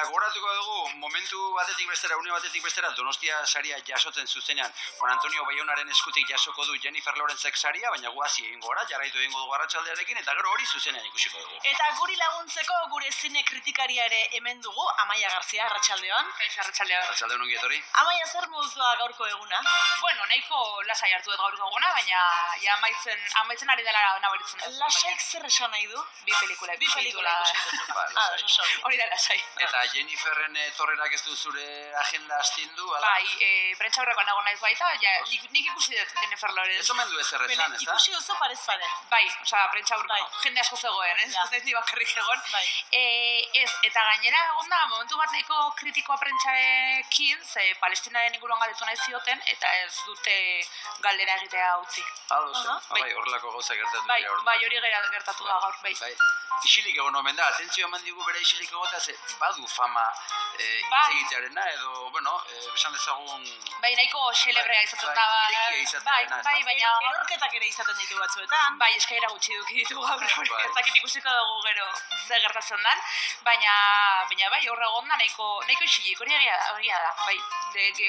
gogoratuko dugu, momentu batetik bestera, une batetik bestera, Donostia saria jasotzen zuzenean, Juan Antonio Bayonaren eskutik jasoko du Jennifer Lawrencek saria, baina guazi egingo gara, jarraitu egingo dugu arratsaldearekin, eta gero hori zuzenean ikusiko dugu. Eta guri laguntzeko gure zine kritikaria ere hemen dugu, Amaia Garzia, arratsaldeon. Arratsaldeon. Arratsaldeon ongi etorri. Amaia, zer moduz doa gaurko eguna? Bueno, nahiko lasai hartu dut gaurko eguna, baina ja amaitzen ari dela nabaritzen dut. Lasaik zer esan nahi du? Bi pelikula ikusi dituzu. Hori da lasai. Eta Jenniferren etorrerak ez du zure agenda astindu, ala? Bai, prentsaurrekoan nago naiz baita, nik ikusi dut Jennifer Lawrence. Ez omen du ezer esan, ez da? Ikusi duzu parez pare. Bai, prentsaurreko, jende asko zegoen, ez dut ni bakarrik egon. Ez, eta gainera egon da, momentu bat nahiko kritikoa prentsarekin, ze Palestinaren inguruan galdetu nahi zioten, eta ez dute galdera egitea utzi. Bai, horrelako gauza gertatu dira. Bai, hori gertatu da gaur, bai. Isilik egon omen da, atentzio eman digu bere isilik egotea, ze badu fama hitz egitearena, edo, bueno, esan dezagun... Bai, nahiko xelebrea izaten da. Irekia izatearena. Bai, baina... Erorketak ere izaten ditu batzuetan. Bai, eskaira gutxi duki ditugu gaur, ez dakit ikusiko dugu gero ze gertatzen den, baina bai, horre egon da nahiko isilik, hori egia da, bai,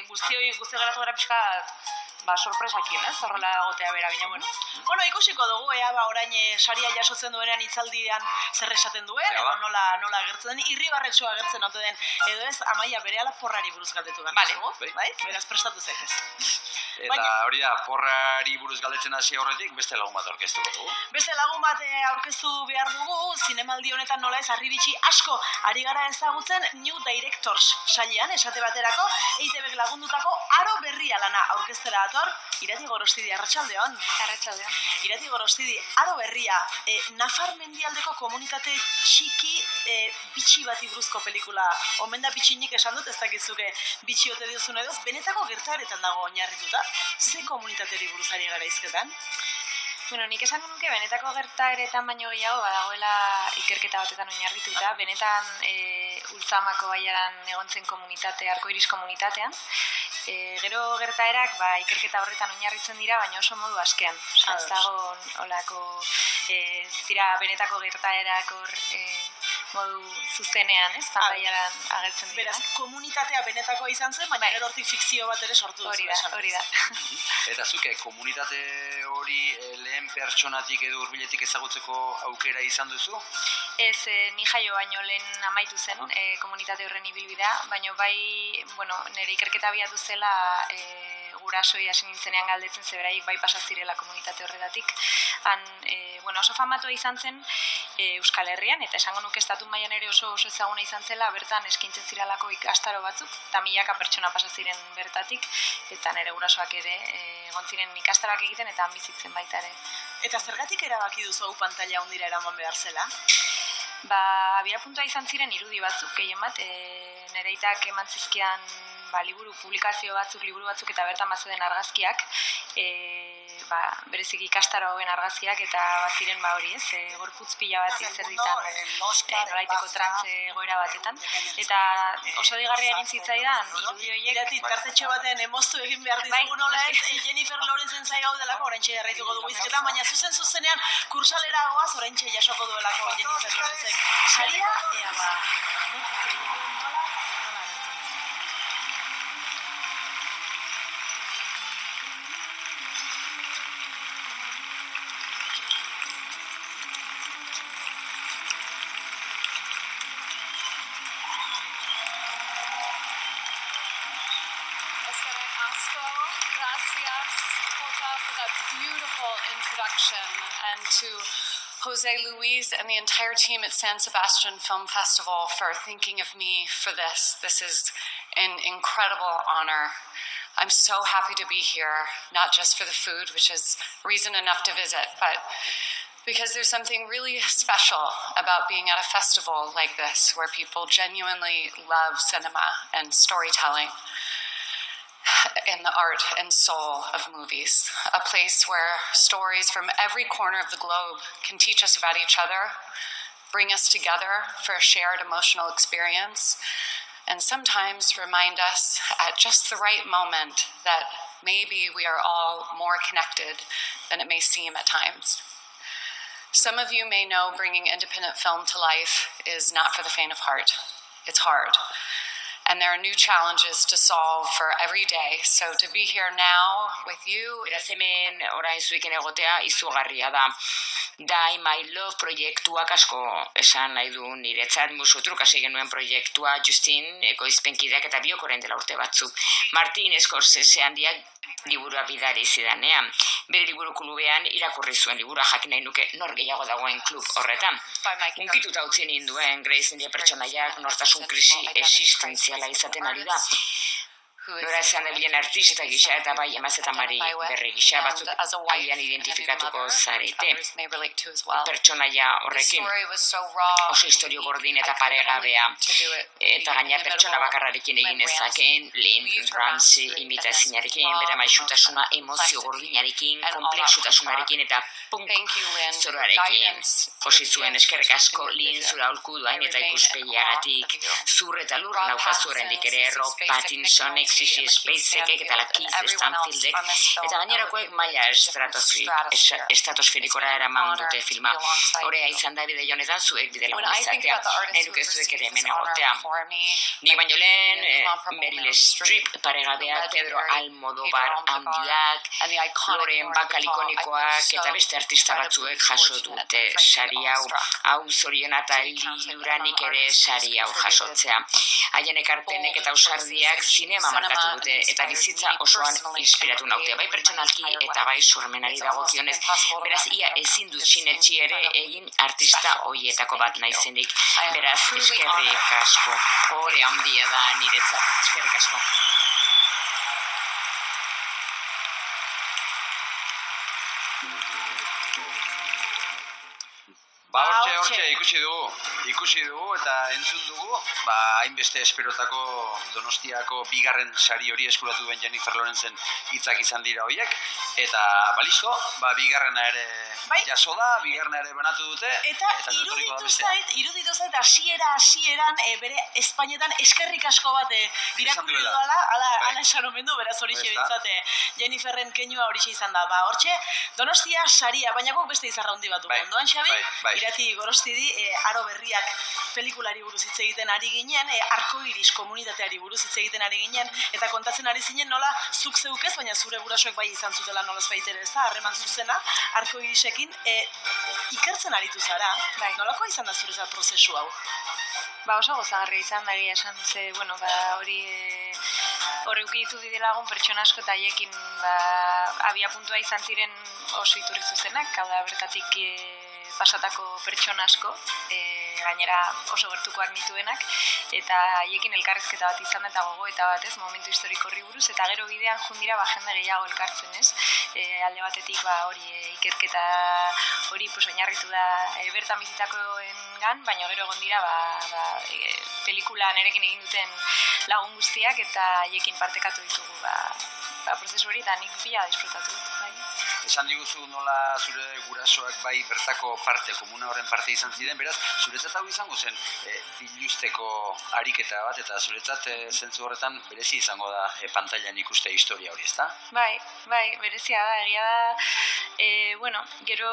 guztio geratu gara pixkat, sorpresakin, ez, horrela egotea bera, baina, bueno. Bueno, ikusiko dugu, orain saria jasotzen duenean hitzaldian zer esaten duen, edo nola agertzen den, irribarretxoa agertzen ote den, edo ez, Amaia berehala porrari buruz galdetu behar. Bai? Beraz, prestatu zaitez. Eta hori da, porrari buruz galdetzen hasi horretik, beste lagun bat aurkeztuko dugu. Beste lagun bat aurkeztu behar dugu, zinemaldi honetan nola ez, harribitxi asko ari gara ezagutzen New Directors sailean, esate baterako, EITBek lagundutako aro berria lana aurkeztera dator, Irati Gorostidi, arratsaldeon. Arratsaldeon. Irati Gorostidi, aro berria, Nafar mendialdeko komunitate txiki bitxi bati buruzko pelikula. Omen da bitxinik esan dut, ez dakizuke bitxi ote diozun edoz, benetako gertaretan dago oinarrituta. Ze komunitateri buruz ari gara izketan? Bueno, nik esango nuke benetako gertaeretan baino gehiago badagoela ikerketa batetan oinarrituta, benetan Ultzamako baiaran egontzen komunitate, arkoiris komunitatean. Gero gertaerak ikerketa horretan oinarritzen dira, baina oso modu askean. Ez dago olako dira benetako gertaerak hor modu zuzenean, ez? Pantailan agertzen dira. Beraz, komunitatea benetakoa izan zen, baina gero hortik fikzio bat ere sortu duzu. Hori da. Eta zuke, komunitate hori lehen pertsonatik edo hurbiletik ezagutzeko aukera izan duzu? Ez, ni jaio baino lehen amaitu zen komunitate horren ibilbidea, baina bai, nire ikerketa abiatu zela gurasoi hasi nintzenean galdetzen zeberaik bai pasa zirela komunitate horretatik. Oso famatua izan zen Euskal Herrian, eta esango nuke estatu mailan ere oso ezaguna izan zela, bertan eskintzen ziralako ikastaro batzuk, eta milaka pertsona pasa ziren bertatik, eta nire gurasoak ere egon ziren ikastaroak egiten eta bizitzen baita ere. Eta zergatik erabaki duzu hau pantaila hondira eraman behar zela? Abiapuntua izan ziren irudi batzuk, gehien bat, nire aitak eman zizkidan publikazio batzuk, liburu batzuk eta bertan bazeuden argazkiak, bereziki ikastaro hauen argazkiak eta baziren hori ez, gorputz pila bat zer ditan nolaiteko trantze egoera batetan. Eta oso digarria egin zitzaidan, irudi horiek... Irati, tartetxo baten emoztu egin behar dizugu nola ez, Jennifer Lawrencen zai gaudelako, oraintxe jarraituko dugu izketan, baina zuzenean kursalera goaz, oraintxe jasoko duelako Jennifer Lawrencek. Saria, and to Jose Luis and the entire team at San Sebastian Film Festival for thinking of me for this. This is an incredible honor. I'm so happy to be here, not just for the food, which is reason enough to visit, but because there's something really special about being at a festival like this, where people genuinely love cinema and storytelling and the art and soul of movies, a place where stories from every corner of the globe can teach us about each other, bring us together for a shared emotional experience, and sometimes remind us at just the right moment that maybe we are all more connected than it may seem at times. Some of you may know bringing independent film to life is not for the faint of heart. it's hard. And there are new challenges to solve for every day. So to be here now with you... Beraz hemen orain zuekin egotea izugarria da. Die My Love proiektuak asko esan nahi du niretzat. Musutruk hasi genuen proiektua Justin ekoizpenkideak eta biok orain dela urte batzuk. Martin Scorsese handiak liburua bidali zidanean. Bere liburu klubean irakurri zuen liburua, jakin nahi nuke nor gehiago dagoen klub horretan. Unkituta utzi ninduen Grace nire pertsonaiak nortasun krisi existentziala izaten ari da. Nora esan dabilen artista gisa eta bai emazetamari berri gisa batzuk agian identifikatuko zarete. Pertsonaia horrekin oso historio gordin eta paregabea eta gaina pertsona bakarrarekin egin ezakeen, Lynn Ramsey imitazinarekin, bere maixutasuna emozio gordinarekin, kompleksutasunarekin eta punk zoroarekin. Osi zuen eskerrik asko Lynn zura aholkuduain eta ikuspegiagatik. Zur eta lur naukazu oraindik ere Rob Pattinsonek, Sissy Spacekek eta la Keith Stanfieldek eta gainerakoek maila estratosferikora eraman dute filma. Horea izan da bide honetan zuek bide lagun izatea, nahi nuke zuek ere hemen egotea. Ni baino lehen, Meryl Streep paregabeak, Pedro Almodóvar handiak, Loren Bacall ikonikoak eta beste artista batzuek jaso dute sari hau zoriona eta liuranik ere sari hau jasotzea. Haien ekarpenek eta ausardiak zinema markatu dute eta bizitza osoan inspiratu naute, bai pertsonalki eta bai sormenari dagokionez, beraz ia ezin dut sinetsi ere egin artista hoietako bat naizenik, beraz eskerrik asko, hore handia da niretzat, eskerrik asko. Hortxe ikusi dugu eta entzun dugu, hainbeste esperotako Donostiako bigarren sari hori eskuratu duen Jennifer Lawrencen hitzak izan dira horiek, eta listo, bigarrena ere jaso da, bigarrena ere banatu dute, eta iruditu zait hasieran bere Espainetan eskerrik asko bat irakurri dudala, ala esan omen du, beraz horixe bintzate Jenniferren keinua horixe izan da. Hortxe, Donostia saria, baina guk beste izarra handi batu. Ondoan, Xabi? Irati Gorostidi, Aro Berriak pelikulari buruz hitz egiten ari ginen, Arkoiris komunitateari buruz hitz egiten ari ginen, eta kontatzen ari zinen nola zuk zeukez, baina zure gurasoek bai izan zutela nolaz baitere, ez da, harreman zuzena, Arkoirisekin, ikertzen aritu zara, nolako izan da zurezat prozesu hau? Oso gozagarria izan da, esan ze, hori ukitu didelagun pertsona asko eta haiekin abia puntua izan ziren oso iturri zuzenak, hau da bertatik pasatako pertsona asko, gainera oso gertukoak nituenak, eta haiekin elkarrezketa bat izan eta gogoeta bat, momentu historiko horri buruz, eta gero bidean jundira jende gehiago elkartzen, alde batetik hori ikerketa hori oinarritu da bertan bizitakoengan, baina gero egon dira pelikula nerekin egin duten lagun guztiak eta haiekin partekatu ditugu prozesu hori, eta nik pila disfrutatu dut. Esan diguzu nola zure gurasoak bai bertako parte, komuna horren parte izan ziren, beraz, zuretzat hau izango zen biluzteko ariketa bat, eta zuretzat zentzu horretan berezi izango da pantailan ikuste historia hori, ezta? Bai, berezia da, egia da, gero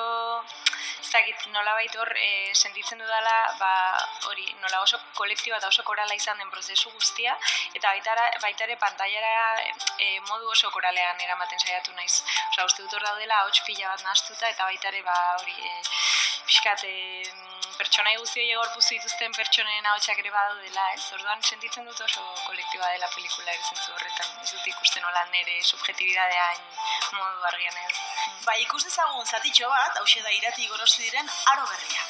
ez dakit nolabait hor sentitzen dudala, hori nola oso kolektiba eta oso korala izan den prozesu guztia, eta baita ere pantailara modu oso koralean eramaten saiatu naiz. Osa, uste dut hor daudela ahots pila bat nahaztuta, eta baita ere hori pixkat pertsonai guztioi egorpuzu dituzten pertsonen ahotsak ere badaudela, ez? Orduan sentitzen dut oso kolektiba dela pelikula ere zentzu horretan. Ez dut ikusten nola nire subjetibidadea modu argian edo. Ikus dezagun zatitxo bat, hauxe da Irati Gorostidiren Aro Berria.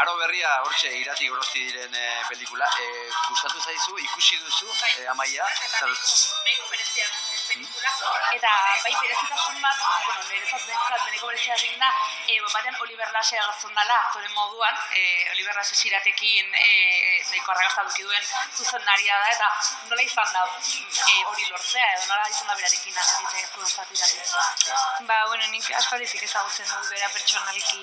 Aro berria, hortxe, irati gorosti diren pelikula. Gustatu zaizu, ikusi duzu, Amaia? Nahiko berezian pelikula. Eta bai berezitasun bat, bueno, niretzat bentsat, beneko berezia egin da, batean Oliver Lasse agertzen dela, aktore moduan, Oliver Lasse ziratekin nahiko arragazta duki duen zuzendaria da, eta nola izan da hori lortzea, edo nola izan da berarekin lan egitea zuen zatiratik. Bueno, nik aspalditik ezagutzen dut bera pertsonaliki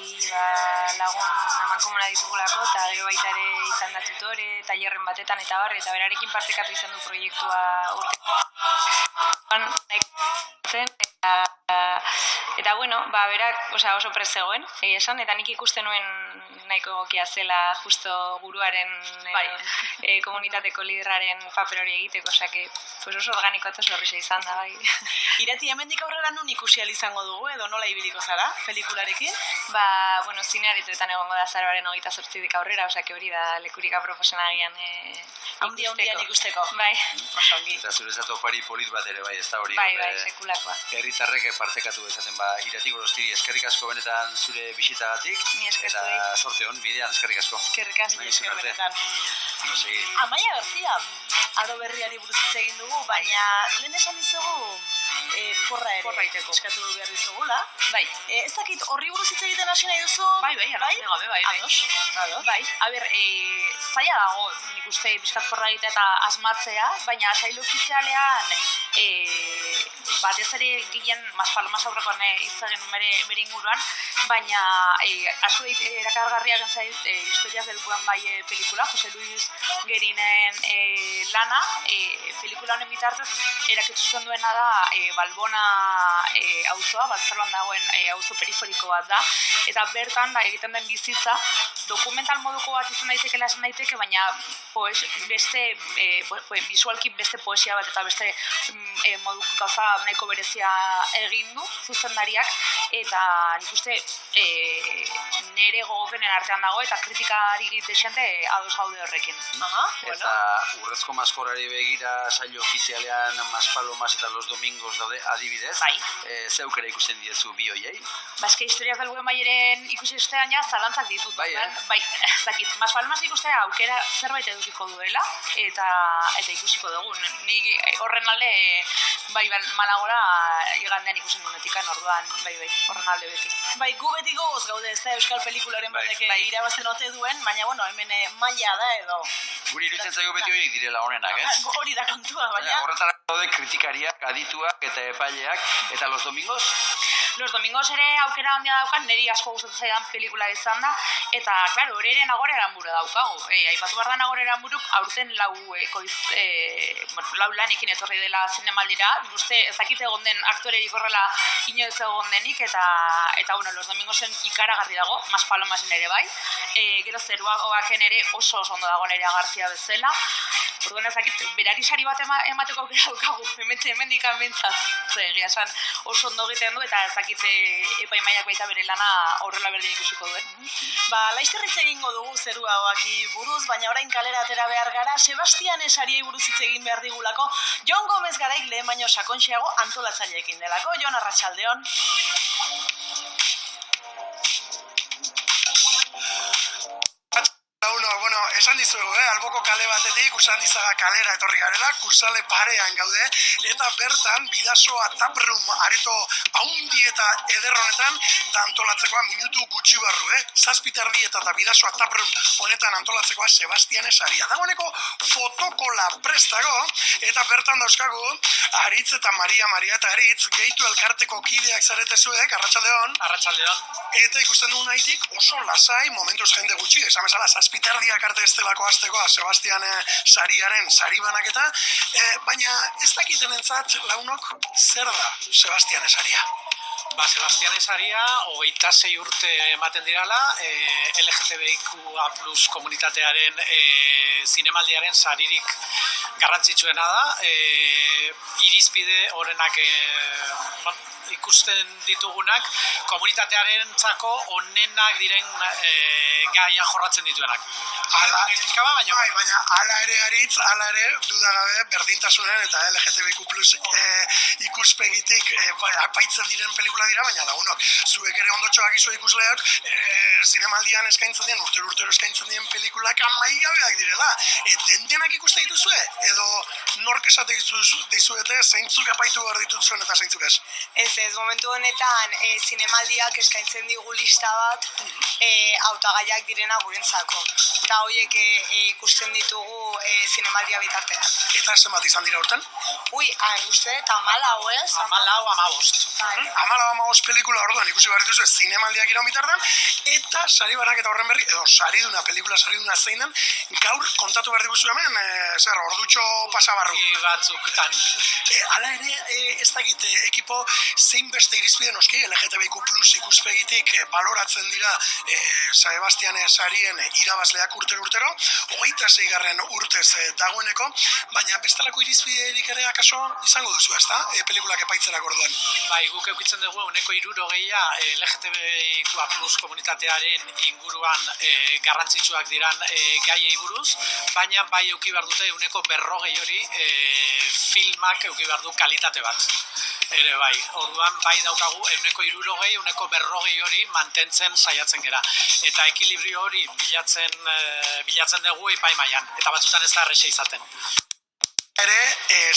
lagun amankomuna ditugulako, eta gero baita ere izan da tutore, tailerren batetan eta bar, eta berarekin partekatu izan du proiektua eta bueno, berak oso prest zegoen, egia esan, eta nik ikusten nuen nahiko egokia zela justo guruaren komunitateko liderraren paper hori egiteko, osake oso organiko eta oso horriza izan da, bai. Irati, hemendik aurrera nun ikusi ahal izango dugu, edo nola ibiliko zara, pelikularekin? Bueno, zinearituetan egongo da azaroaren 28 aurrera, osake hori da lekurik aproposena agian Handian ikusteko. Bai. Eta zuretzat opari polit bat ere, bai, ez da hori. Bai, sekulakoa. Herritarrek partekatu esaten Irati Gorostiri, eskerrik asko benetan zure bisitagatik. Eta sorte hon, bidean, eskerrik asko. Eskerrik asko benetan. Amaia García, aro berriari buruz hitz egin dugu, baina lehen esan dizugu porra ere eskatu behar dizugula. Bai. Ez dakit horri buruz hitz egiten hasi nahi duzu? Bai, gabe, bai. Ados. Bai, zaila dago, nik uste bizkat porra egitea eta asmatzea, baina sail ofizialean batez ere ginen Maspalomas aurrekoan izan bere inguruan, baina asko erakargarria gentzait Historias del Buen Valle pelikula, Jose Luis Gerinen lana, pelikula honen bitartez eraketsutzen duena da Balbona auzoa, Baltzaroan dagoen auzo periferiko bat da, eta bertan egiten den bizitza dokumental moduko bat izan daiteke esan daiteke, baina bisualki beste poesia bat eta beste moduko gauza nahiko berezia egin du zuzendariak, eta nik uste nire gogokenen artean dago eta kritikari desente ados gaude horrekin. Eta urrezko maskorari begira sail ofizialean Maspalomas eta Los Domingos daude adibidez. Bai. Zeukera ikusten diezu bi hoiei? Eske Historias del Buen Valleren ikusi ostean ja zalantzak ditut. Bai, Bai, ez dakit. Maspalomas ikustea aukera zerbait edukiko duela eta ikusiko dugu. Ni horren alde bai managora igandean ikusten duenetikan, orduan bai, horren alde beti. Bai, gu beti gogoz gaude ez da euskal pelikularen batek irabazten ote duen, baina hemen maila da edo. Guri iruditzen zaigu beti horiek direla honenak, ez? Hori da kontua, baina. Horretarako daude kritikariak, adituak eta epaileak, eta Los Domingos? Los Domingos ere aukera handia daukan, niri asko gustatzen zaidan pelikula izan da, eta, klaro, hori ere Nagore Eranburu daukagu. Aipatu behar da Nagore Eranburuk aurten lau lanekin etorri dela zinemaldira, uste ezakite egon den aktorerik horrela inoiz egon denik, eta Los Domingosen ikaragarri dago, Maspalomasen ere bai, gero Zeruagoaken ere oso ondo dago nire García bezala, orduan ezakit, berari sari bat emateko aukera daukagu, hemendik bentsat, egia esan oso ondo egiten du, eta ezakite epaimaiak baita bere lana horrela berdin ikusiko duen. Laizterritz egingo dugu Zeruagoaki buruz, baina orain kalera atera behar gara, Sebastian Esariei buruz hitz egin behar digulako, Jon Gomez Garaik lehen baino sakontxeago antolatzaileekin delako. Jon, arratsaldeon. Esan dizuegu, alboko kale batetik, Usandizaga kalera etorri garela, Kursale parean gaude, eta bertan Bidasoa Taproom areto haundi eta ederronetan da antolatzekoa minutu gutxi barru, 7:30 eta Bidasoa Taproom honetan antolatzekoa Sebastian Esaria. Dagoeneko fotokola prestago, eta bertan dauzkagu, Aritz eta Maria eta Aritz, gehitu elkarteko kideak zaretezuek, arratsaldeon. Arratsaldeon. Eta ikusten dugun nahitik oso lasai, momentuz jende gutxi, esan bezala, 7:30 arte ez delako aztekoa Sebastian Sariaren sari banaketa, baina ez dakiten entzat launok zer da Sebastian Esaria. Sebastian Esaria, 26 urte ematen dirala, LGTBIQA+ komunitatearen zinemaldiaren saririk garrantzitsuena da, irizpide horrenak ikusten ditugunak komunitatearen txako onenak diren gaia jorratzen dituenak. Baina ala ere aritz, ala ere dudagabe berdintasunen eta LGTBQ+ ikuspegitik apaitzen diren pelikula dira, baina lagunok, zuek ere ondotxoak izo ikusleak zinemaldian eskaintzen dien, urtero eskaintzen dien pelikulak amaigabeak direla. Dendenak ikuste dituzue? Edo nork esate dizuete zeintzuk apaitu behar dituzuen eta zeintzuk ez? Ez, momentu honetan zinemaldiak eskaintzen digu lista bat hautagaiak direna gurentzako. Eta horiek ikusten ditugu zinemaldia bitartean. Eta zenbat izan dira urten? Uste, eta 14, ez? 14 pelikula orduan ikusi behar dituzu zinemaldiak iraun bitartean, eta sari banaketa horren berri, edo sariduna, pelikula sariduna zein den, gaur kontatu behar diguzu hemen, ordutxo pasabarru. Batzuketan. Hala ere, ez dakit, ekipo zein beste irizpide noski, LGTBQ+ ikuspegitik baloratzen dira Sebastian sarien irabazleak urtero, 26. urtez dagoeneko, baina bestelako irizpiderik ere akaso izango duzu, ezta? Pelikulak epaitzerak orduan. Bai, guk eukitzen dugu uneko 60 LGTBQ+ komunitatearen inguruan garrantzitsuak diran gaiei buruz, baina bai euki behar dute uneko 40 hori filmak euki behar du kalitate bat. Ere bai, orduan bai daukagu uneko 60, uneko 40 hori mantentzen saiatzen gera. Eta ekilibrio hori bilatzen dugu epaimailan, eta batzutan ez da erresa izaten. Ere,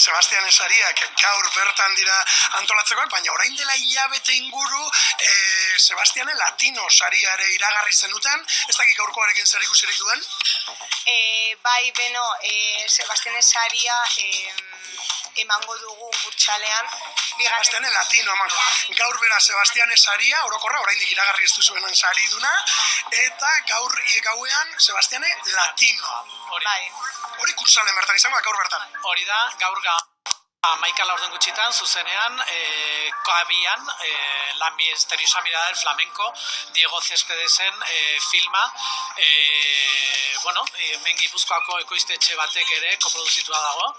Sebastian sariak gaur bertan dira antolatzekoak, baina orain dela hilabete inguru Sebastian Latino saria ere iragarri zenuten, ez dakik gaurkoarekin zer ikusirik duen? Bai, Sebastian saria emango dugu kurtsalean. Sebastian Latino emango. Gaur bera Sebastian saria, orokorra, oraindik iragarri ez duzuenan sariduna, eta gaur gauean Sebastian Latino. Hori kursalen bertan izango, gaur bertan. Hori da, gaur 11 laurden gutxitan, zuzenean, Koabian, La misteriosa mirada del flamenco, Diego Cespedesen filma, hemen Gipuzkoako ekoiztetxe batek ere koproduzitua dago,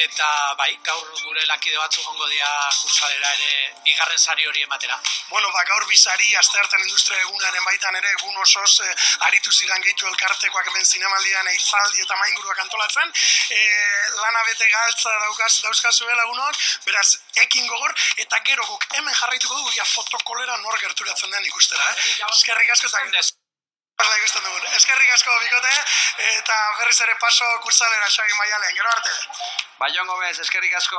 eta bai, gaur gure lankide batzu jongo dira kursalera ere bigarren sari hori ematera. Gaur bizari, asteartean industria egunaren baitan ere, egun osoz aritu ziren gehitu elkartekoak hemen zinemaldian eitzaldi eta mainguruak antolatzen, lana bete galtza dauzkazuela egunok, beraz, ekin gogor, eta gero guk hemen jarraituko dugu, fotokolera nor gerturatzen den ikustera, Eskerrik asko eta eskerrik asko bikote, eta berriz ere paso kursalera Xabi Maialen, gero arte. Jon Gomez, eskerrik asko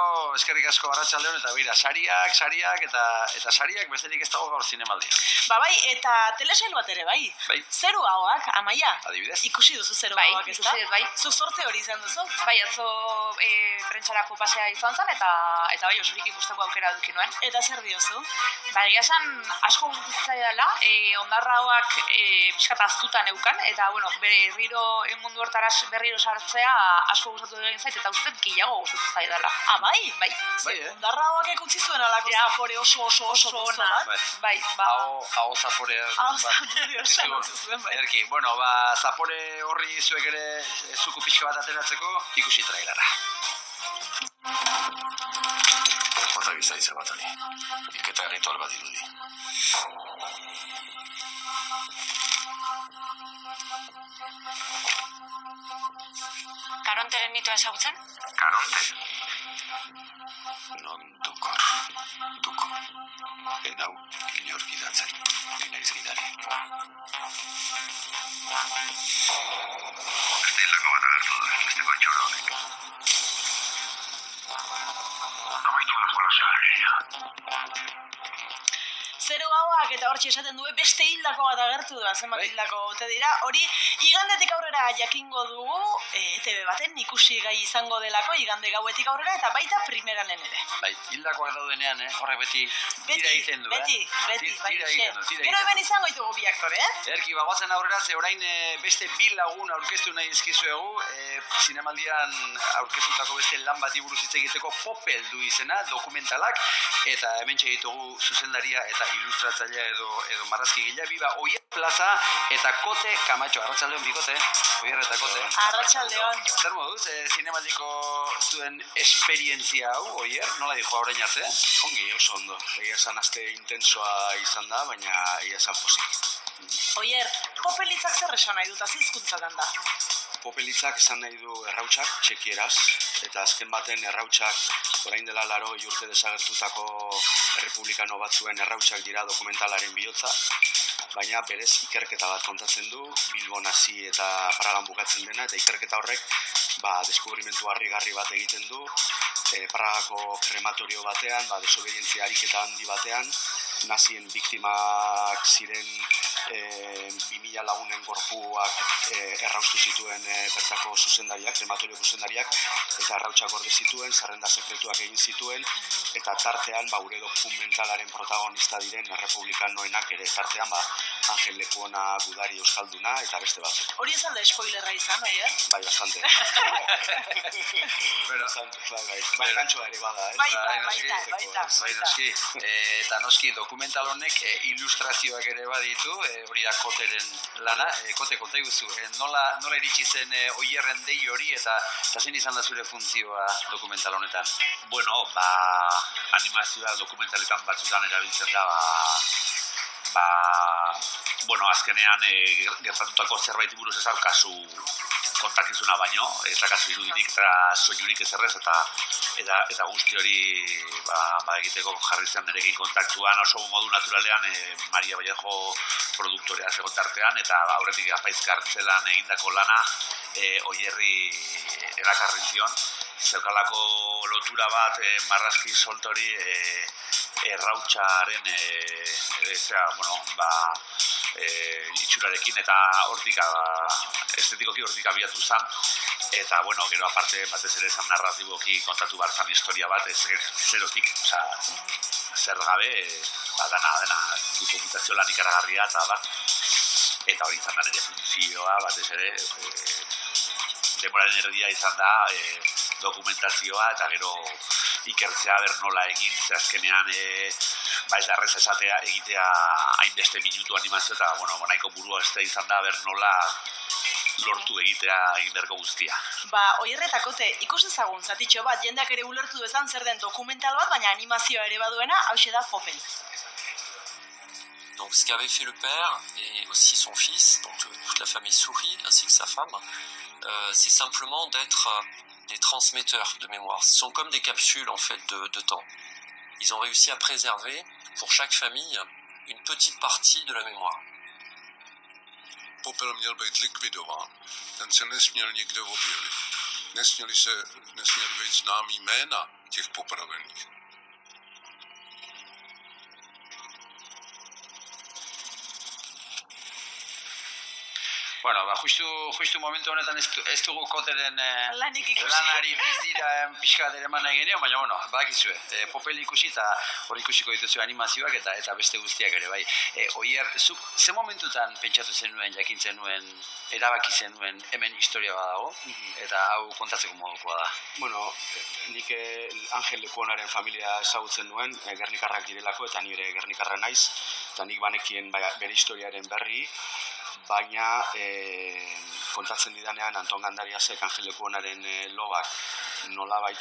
arratsaldeon, eta bera, sariak eta sariak besterik ez dago gaur zinemaldian. Bai, eta telesail bat ere, bai. Zeru ahoak, Amaia. Adibidez. Ikusi duzu zeru ahoak, ez da? Bai. Zu sorte hori izan duzu? Bai, atzo prentsarako pasea izan zen, eta bai, osorik ikusteko aukera duki nuen. Eta zer diozu? Bai, egia esan asko gustatzen zaidala, ondarra hauak pixkat aztutan eukan, eta, berriro mundu hortara berriro sartzea asko gustatu egin zait, eta uste gehiago gustatu zaidala. Bai? Bai. Ondarra hauak ekutzi zuen alako zapore oso ona. Bai. Hau zaporea. Erki, zapore horri zuek ere zuku pixka bat ateratzeko ikusi trailara. Bota gizaitza bat hori. Iketa erritual bat irudi. Karonteren mitoa ezagutzen? Karonte. Non dukor. Duko. Enau, inor gidatzen. Nina izgidari. Beste hilako bat agertu da, besteko etxora honek. Amaitu da jolasak. Zeru hauak eta hortxe esaten due beste hildako bat agertu da, zenbat hildako ote dira. Hori, igandetik aurrera jakingo dugu, ETV baten ikusi gai izango delako, igande gauetik aurrera, eta baita primeranen ere. Bai, hildakoak daudenean, horrek beti tira egiten du, Beti, bai, Gero hemen izango ditugu bi aktore, Erki, bagoazen aurrera, ze orain beste bi lagun aurkeztu nahi izkizuegu, zinemaldian aurkeztutako beste lan bati buruz hitz egiteko Popel du izena, dokumentalak, eta hemen ditugu zuzendaria eta ilustratzailea edo marrazkigilea, Biba Oier Plaza eta Kote Camacho. Arratsaldeon bikote, Oier eta Kote. Arratsaldeon. Zer moduz, zinemaldiko zuen esperientzia hau, Oier, nola dijo orain arte? Ongi, oso ondo. Egia esan aste intensoa izan da, baina egia esan pozik. Oier, popelitzak zer esan nahi dut, hizkuntzatan da? Popelitzak esan nahi du errautsak, txekieraz, eta azken baten errautsak, orain dela 80 urte desagertutako errepublikano batzuen errautsak dira dokumentalaren bihotza, baina berez ikerketa bat kontatzen du, Bilbon hasi eta Pragan bukatzen dena, eta ikerketa horrek deskubrimentu harrigarri bat egiten du, Pragako krematorio batean, desobedientzia ariketa handi batean, nazien biktimak ziren 2000 lagunen gorpuak erraustu zituen bertako zuzendariak, krematorio zuzendariak, eta errautsak gorde zituen, zerrenda sekretuak egin zituen, eta tartean gure dokumentalaren protagonista diren errepublikanoenak ere, tartean Angel Lekuona, Gudari Euskalduna, eta beste batzuk. Hori ez alde spoilerra izan, Oier? Bai, bastante. Bai, gantxoa ere bada, ez? Baita. Eta noski, dokumental honek ilustrazioak ere baditu, hori da Koteren lana, Kote konta iguzu, nola iritsi zen Oierren dei hori eta zein izan da zure funtzioa dokumental honetan? Bueno, animazioa dokumentaletan batzutan erabiltzen da, bueno, azkenean gertatutako zerbait buruz ez daukazu kontakizuna baino, ez daukazu irudirik eta soinurik ezerrez, eta guzti hori egiteko jarri zen nerekin kontaktuan oso modu naturalean Maria Vallejo produktorea zegoen tartean, eta aurretik Apaiz Kartzelan egindako lana Oierri erakarri zion, zeukalako lotura bat marrazki soltori errautsaren itxurarekin eta estetikoki hortik abiatu zen, eta gero aparte batez ere esan narratiboki kontatu behar zan historia bat zerotik, zer gabe, dena dokumentazio lan ikaragarria eta hori izan da nire funtzioa batez ere denboraren erdia izan da dokumentazioa eta gero ikertzea ber nola egin, ze azkenean ez da errez egitea hainbeste minutu animazio eta nahiko burua ez da izan da ber nola lortu egitea egin berko guztia. Oierre eta Kote, ikus ezagun zatitxo bat, jendeak ere ulertu dezan zer den dokumental bat, baina animazioa ere baduena, hauxe da Popel. Donc ce qu'avait fait le père et aussi son fils, donc toute la famille Souris ainsi que sa femme, c'est simplement d'être des transmetteurs de mémoire. Ce sont comme des capsules en fait de temps. Ils ont réussi à préserver pour chaque famille une petite partie de la mémoire. Popel měl být likvidován. Ten se nesměl nikde objevit. Nesměli být známý jména těch popravených. Bueno, justu momentu honetan ez dugu Koteren lanari bizira pixka dere eman nahi genio, baina, badakizue, Popel ikusi eta hor ikusiko dituzue animazioak eta beste guztiak ere, bai. Oier, zuk, ze momentutan pentsatu zenuen, jakintzen nuen, erabaki zenuen hemen historia badago, eta hau kontatzeko modukoa da? Bueno, nik Angel Lekuonaren familia ezagutzen nuen, gernikarrak direlako, eta nire gernikarra naiz, eta nik banekien bere historiaren berri, baina kontatzen didanean Anton Gandariasek Angel Lekuonaren lobak nolabait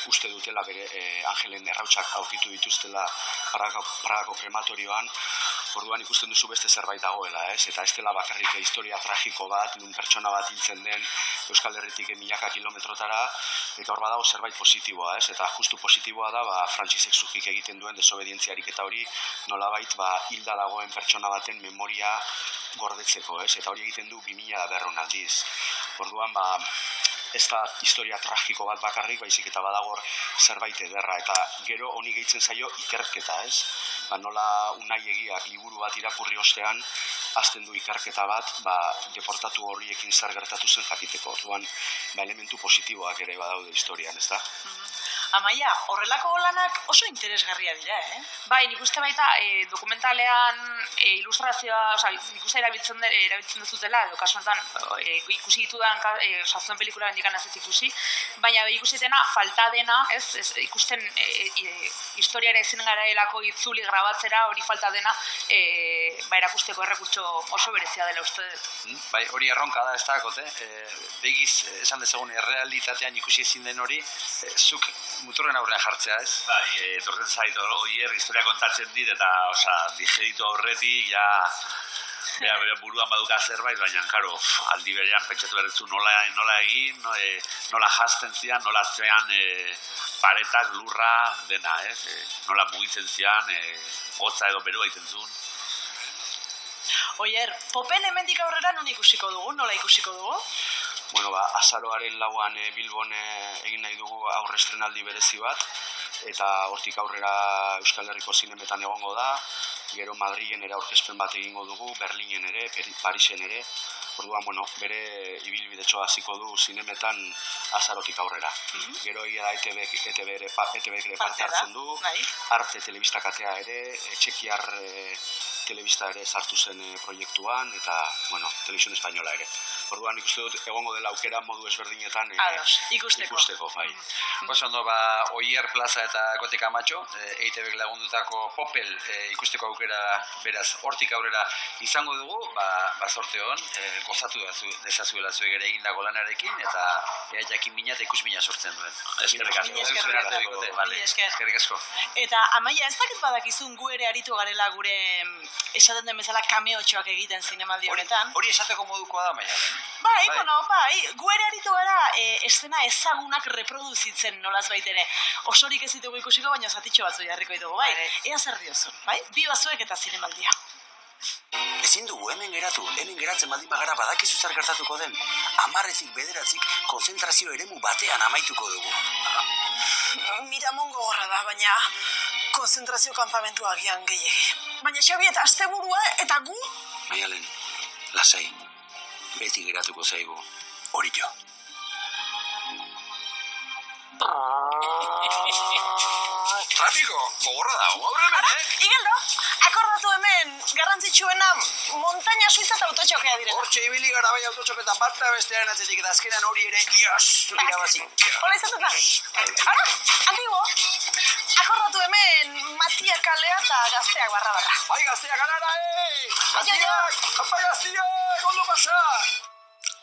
uste dutela bere Angelen errautsak aurkitu dituztela Pragako krematorioan, orduan ikusten duzu beste zerbait dagoela, eta ez dela bakarrik historia tragiko bat, nun pertsona bat hiltzen den Euskal Herritik milaka kilometrotara, eta hor badago zerbait positiboa, eta justu positiboa da Frantzisek Zujik egiten duen desobedientziarik eta hori nolabait hilda dagoen pertsona baten memoria gordetzeko, eta hori egiten du 2200 aldiz. Orduan, ez da historia tragiko bat bakarrik, baizik eta badago zerbait ederra, eta gero honi gehitzen zaio ikerketa, nola Unai Egiak liburu bat irakurri ostean, hasten du ikerketa bat, deportatu horiekin zer gertatu zen jakiteko. Orduan, elementu positiboak ere badaude historian, ez da? Amaia, horrelako lanak oso interesgarria dira, Bai, nik uste baita dokumentalean ilustrazioa, nik uste erabiltzen duzutela, edo kasu honetan ikusi ditudan zuen pelikula bendikan ez ikusi, baina ikusi dena falta dena, ikusten historiara ezin garaelako itzuli grabatzera hori falta dena erakusteko errekurtso oso berezia dela uste dut. Bai, hori erronka da, ez da, Kote? Begiz, esan dezagun, errealitatean ikusi ezin den hori, zuk muturren aurrean jartzea, ez? Bai, torten zait, Oier historia kontatzen dit, eta digeritu aurretik, buruan baduka zerbait, baina, karo, aldi berean pentsatu berrezu nola egin, nola jazten zian, nola zean paretak, lurra, dena, ez? Nola mugitzen zian, gotza edo berua egiten zuen. Oier, Popel hemendik aurrera non ikusiko dugu, nola ikusiko dugu? Bueno, azaroaren lauan Bilbon egin nahi dugu aurre estrenaldi berezi bat, eta hortik aurrera Euskal Herriko zinemetan egongo da, gero Madrilen ere aurkezpen bat egingo dugu, Berlinen ere, Parisen ere, orduan, bere ibilbidetxoa hasiko du zinemetan azarotik aurrera. Gero egia da ETB ere parte hartzen du, Arte telebista katea ere, Txekiar telebista ere sartu zen proiektuan, eta, Televisión Española ere. Orduan ikuste dut egongo dela aukera modu ezberdinetan ikusteko, bai. Ondo, Oier Plaza eta Kote Kamatxo, EITBek lagundutako Popel ikusteko aukera beraz hortik aurrera izango dugu, zorte hon, gozatu dezazuela zuek ere egindako lanarekin, eta jakin mina eta ikusmina sortzen duen. Eskerrik asko. Eta Amaia, ez dakit badakizun gu ere aritu garela gure esaten den bezala kameotxoak egiten zinemaldi honetan. Hori esateko modukoa da, Amaia. Bai, gu ere aritu gara eszena ezagunak reproduzitzen nolaz baitere. Osorik ez ditugu ikusiko, baina zatitxo batzu jarriko ditugu, bai? Ea zer diozun, bai? Bi bazuek eta zinemaldia. Ezin dugu hemen geratzen baldin bagara badakizu zer gertatuko den. 10 bederatzik konzentrazio eremu batean amaituko dugu. Miramon gogorra da, baina konzentrazio kanpamentua agian gehiegi. Baina Xabi eta asteburua eta gu? Maialen, lasai, beti geratuko zaigu, hori jo. Trafiko, gogorra da, gaur hemen, Igeldo, akordatu hemen garrantzitsuena montaña suiza eta autotxokea direla. Hortxe ibili gara bai autotxoketan bat da bestearen atzetik eta azkenan hori ere, zuk irabazi. Hola izatetan. Ara, antigo, akordatu hemen Matia kalea eta Gazteak barra. Bai, Gazteak anara, Gazteak, hapa Gazteak, ondo pasa.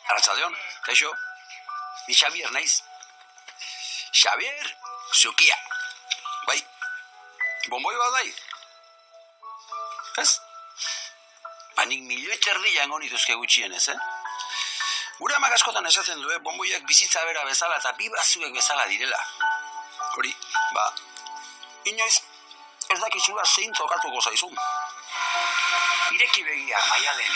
Arratsaldeon, kaixo, ni Xavier naiz. Xavier, zukia. Bai, bonboi bat bai. Ez? Nik 1,000,000 erdi jango nituzke gutxienez, Gure amak askotan esaten du, bonboiak bizitza bera bezala eta bi bazuek bezala direla. Hori, inoiz ez dakizula zein tokatuko zaizun. Ireki begia, Maialen.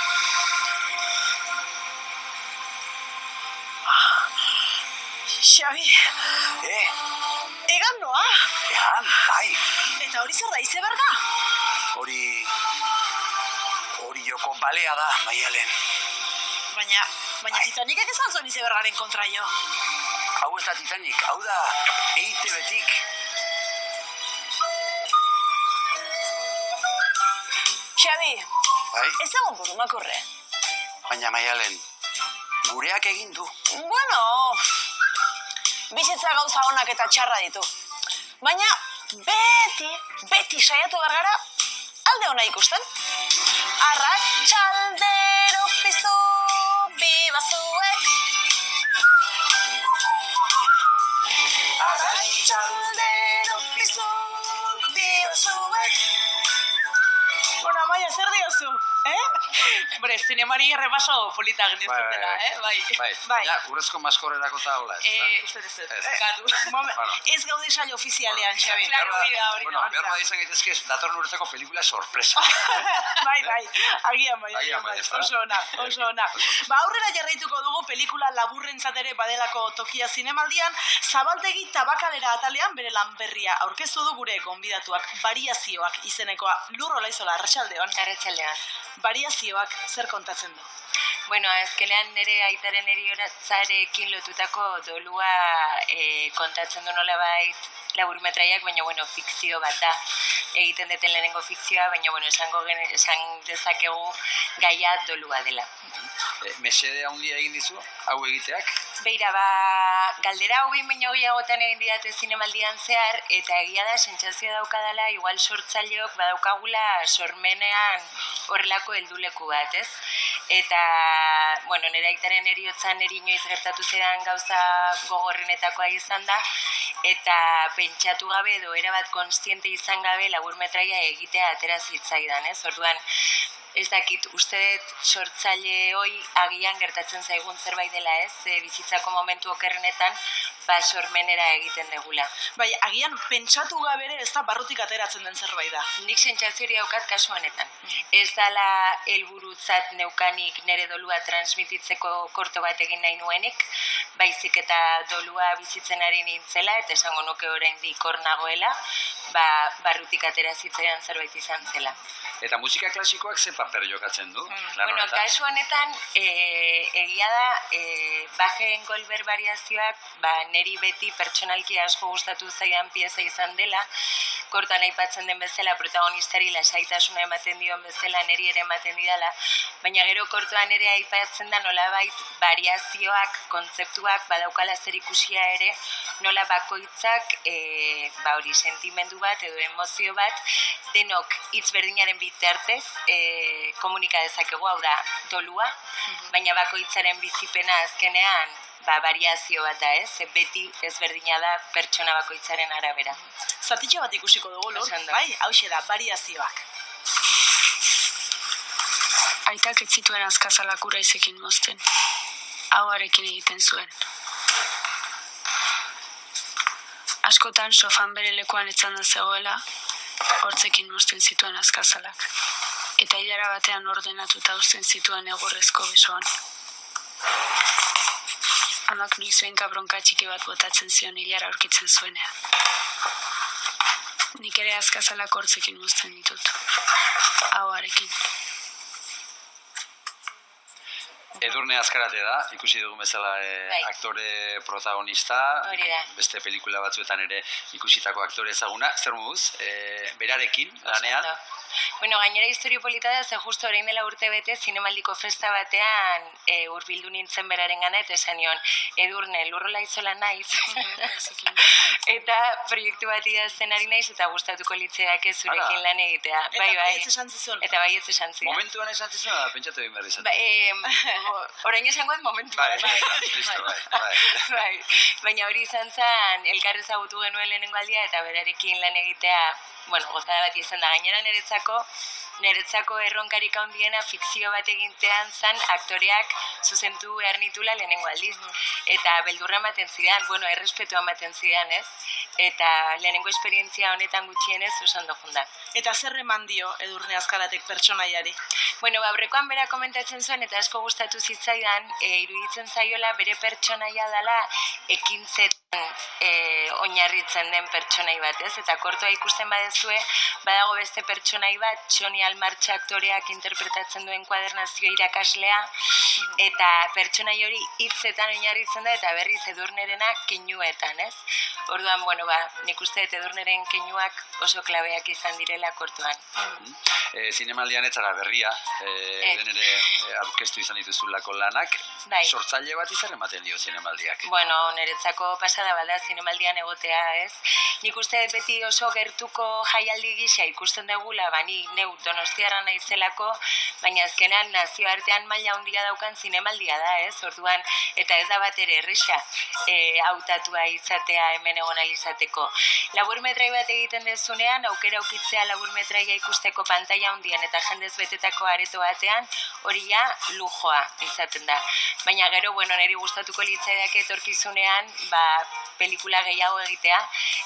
Xabi, egan noa? Egan, bai. Eta hori zer da, izeberga? Hori joko balea da, Maialen. Baina Titanicek esan zuen izebergaren kontra jo. Hau ez da Titanic, hau da EITB-tik. Xabi, ez egon burumakurre. Baina Maialen, gureak egin du. Bueno, bizitza gauza onak eta txarra ditu. Baina beti saiatu bergara alde ona ikusten. Arratxaldero piztu bi bazuek. Arratxaldero piztu bi bazuek. Bueno, Amaia, zer diozu, Hombre, zinemari errepaso polita geniztela, bai. Baina, urrezko maskorrerako eta hola, ez? Uste ez. Ez gaude saio ofizialean, Xabi. Claro, hori. Bueno, behar bat izan gaitezke, datorren urteko pelikula sorpresa. Bai, agian bai. Oso ona. Aurrera jarraituko dugu pelikula laburrentzat ere badelako tokia zinemaldian, Zabaltegi tabakalera atalean bere lan berria aurkeztu du gure gonbidatuak, Variazioak izenekoa. Lur Olaizola, arratsaldeon. Arratsaldeon. Variazioak zer kontatzen du? Bueno, azkenean nire aitaren eriotzarekin lotutako dolua kontatzen du nolabait laburmetraiak, baina fikzio bat da. Egiten deten lehenengo fikzioa, baina esan dezakegu gaia dolua dela. Mesede handia egin dizu, hau egiteak? Beira, galdera hau behin baino gehiagotan egin didate zinemaldian zehar, eta egia da, sentsazioa daukadala, igual sortzaileok badaukagula sormenean horrelako helduleku bat, ez? Eta, nire aitaren eriotzan inoiz gertatu zedan gauza gogorrenetakoa izan da, eta pentsatu gabe edo erabat kontziente izan gabe laburmetraia egitea atera zitzaidan, ez? Orduan, ez dakit, uste dut sortzaile hoi agian gertatzen zaigun zerbait dela ez, bizitzako momentu okerrenetan, sormenera egiten degula. Bai, agian pentsatu gabere ez da barrutik ateratzen den zerbait da. Nik sentsazio hori daukat kasu honetan. Ez dala helburutzat neukanik nire dolua transmititzeko korto bat egin nahi nuenik, baizik eta dolua bizitzen ari nintzela, eta esango nuke oraindik hor nagoela, barrutik atera zitzaidan zerbait izan zela. Eta musika klasikoak ze paper jokatzen du? Bueno, kasu honetan, egia da, Bachen Goldberg variazioak, neri beti pertsonalki asko gustatu zaidan pieza izan dela, kortan aipatzen den bezala, protagonistari lasaitasuna ematen dion bezala, neri ere ematen didala, baina gero kortoan ere aipatzen da nolabait variazioak, kontzeptuak, badaukala zer ikusia ere, nola bakoitzak, hori sentimendu bat edo emozio bat, denok hitz berdinaren bitartez komunika dezakegu, hau da dolua, baina bakoitzaren bizipena azkenean variazio bat da ez, beti ezberdina da pertsona bakoitzaren arabera. Zatitxo bat ikusiko dugu, Lur, bai, hauxe da, variazioak. Aitak ez zituen azkazalak uraizekin mozten, ahoarekin egiten zuen. Askotan sofan bere lekuan etzanda zegoela, hortzekin mozten zituen azkazalak. Eta hilara batean ordenatuta uzten zituen egurrezko besoan. Amak noiz-behinka bronka txiki bat botatzen zion hilara aurkitzen zuenean. Nik ere azkazalak hortzekin mozten ditut, ahoarekin. Edurne Azkarate da, ikusi dugu bezala aktore protagonista, beste pelikula batzuetan ere ikusitako aktore ezaguna. Zer moduz, berarekin lanean? Bueno, gainera historio polita da, ze justo orain dela urte bete, zinemaldiko festa batean hurbildu nintzen beraren gana, eta esan nion, Edurne, lurrola izola naiz. Eta proiektu bat idazten ari naiz, eta gustatuko litzeak zurekin lan egitea. Eta baietz esan zizun. Eta baietz esan zizun. Momentuan esan zizun, da pentsatu egin berri izan. Orain esangoen momentuan. Bai. Baina hori izan zen, elkar ezagutu genuen lehenengo aldia, eta berarekin lan egitea, gozada bat izan da. Gainera niretzako erronkarik handiena fikzio bat egintean zen aktoreak zuzentu behar nitula lehenengo aldiz. Eta beldurra ematen zidan, errespetua ematen zidan, ez? Eta lehenengo esperientzia honetan gutxienez osan dojunda. Eta zer eman dio Edurne Azkaratek pertsonaiari? Aurrekoan bera komentatzen zuen, eta asko gustatu zitzaidan, iruditzen zaiola bere pertsonaia dela ekintzetan oinarritzen den pertsonai bat, ez? Eta kortoa ikusten badezue, badago beste pertsonai bat, Txoni Almartxa aktoreak interpretatzen duen kuadernazio irakaslea, eta pertsonai hori hitzetan oinarritzen da, eta berriz Edurnerena keinuetan, ez? Orduan, nik uste dut Edurneren keinuak oso klabeak izan direla kortoan. Zinemaldian etzara berria, lehen ere aurkeztu izan dituzulako lanak, sortzaile bat izan ematen dio zinemaldiak. Niretzako pasada bada zinemaldian egotea, ez? Nik uste beti oso gertuko jaialdi gisa ikusten dugula, ni neu Donostiarra naizelako, baina azkenean nazioartean maila handia daukan zinemaldia da, ez? Orduan, eta ez da bat ere erresa hautatua izatea hemen egon alizateko. Laburmetrai bat egiten dezunean, aukera ukitzea laburmetraia ikusteko pantaila handien eta jendez betetako areto batean, hori ja lujoa izaten da. Baina gero, niri gustatuko litzaidak etorkizunean, pelikula gehiago egitea,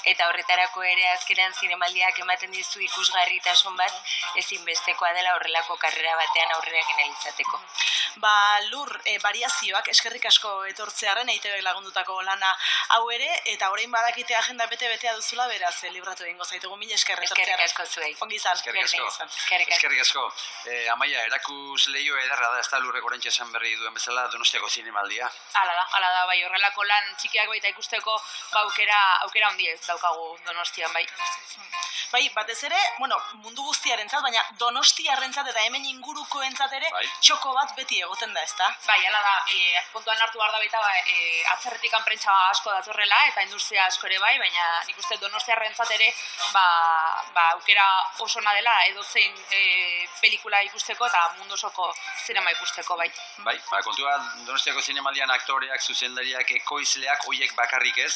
eta horretarako ere azkenean zinemaldiak ematen dizu ikusgarritasun bat, ezinbestekoa dela horrelako karrera batean aurrera egin izateko. Lur, variazioak eskerrik asko etortzearen EITBek lagundutako lana hau ere, eta orain badakite agenda bete-betea duzula, beraz, libratu egingo zaitugu, mila eskerrik Eskerrik asko zuei. Ongi izan. Eskerrik asko. Amaia, erakus lehio edarra da, ez da Lurrek oraintxe esan berri duen bezala Donostiako zinemaldia. Hala da, bai, horrelako lan txikiak baita ikusteko, aukera handia daukagu Donostian, bai. Bai, batez ere, mundu guztiarentzat, baina Donostiarrentzat eta hemen ingurukoentzat ere txoko bat beti egoten da, ezta? Bai, hala da, kontuan hartu behar da baita, atzerretik prentsa asko datorrela, eta industria asko ere bai, baina nik uste Donostiarrentzat ere aukera oso ona dela edozein pelikula ikusteko eta mundu osoko zinema ikusteko bai. Bai, kontua Donostiako zinemaldian aktoreak, zuzendariak, ekoizleak hoiek bakarrik ez,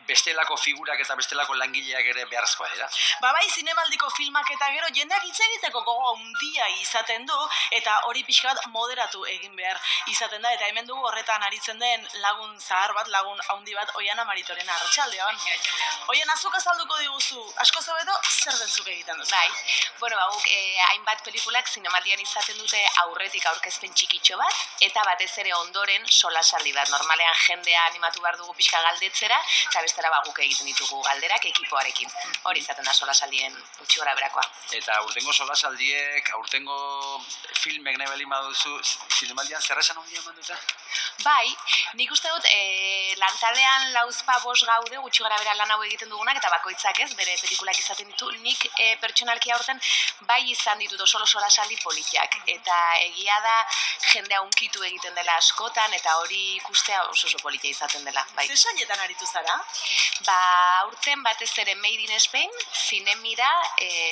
bestelako figurak eta bestelako langileak ere beharrezkoa dira. Bai, zinemaldiko filmak eta gero jendeak hitz egiteko gogo handia izaten du eta hori pixka bat moderatu egin behar izaten da eta hemen dugu horretan aritzen den lagun zahar bat, lagun handi bat Oiana Maritorena. Arratsaldeon. Oiana, zuk azalduko diguzu, asko hobeto zer dentzuk egiten duzu? Bai, bueno, guk hainbat pelikulak zinemaldian izaten dute aurretik aurkezpen txikitxo bat, eta batez ere ondoren solasaldi bat. Normalean jendea animatu behar dugu pixka galdetzera, eta bestera guk egiten ditugu galderak ekipoarekin. Hori izaten da solasaldien gutxi gora berakoa. Eta aurtengo solasaldiek, aurtengo filmek nahi bali baduzu, zinemaldian zer esan ondia eman dute? Bai, nik uste dut lantaldean lauzpa bost gaude gutxi gara bera lan hau egiten dugunak eta bakoitzak ez, bere pelikulak izaten ditu, nik pertsonalki aurten bai izan ditut oso solasaldi politiak eta egia da jendea unkitu egiten dela askotan eta hori ikustea oso politia izaten dela. Bai. Zer sailetan aritu zara? Aurten batez ere Made in Spain, Zinemira,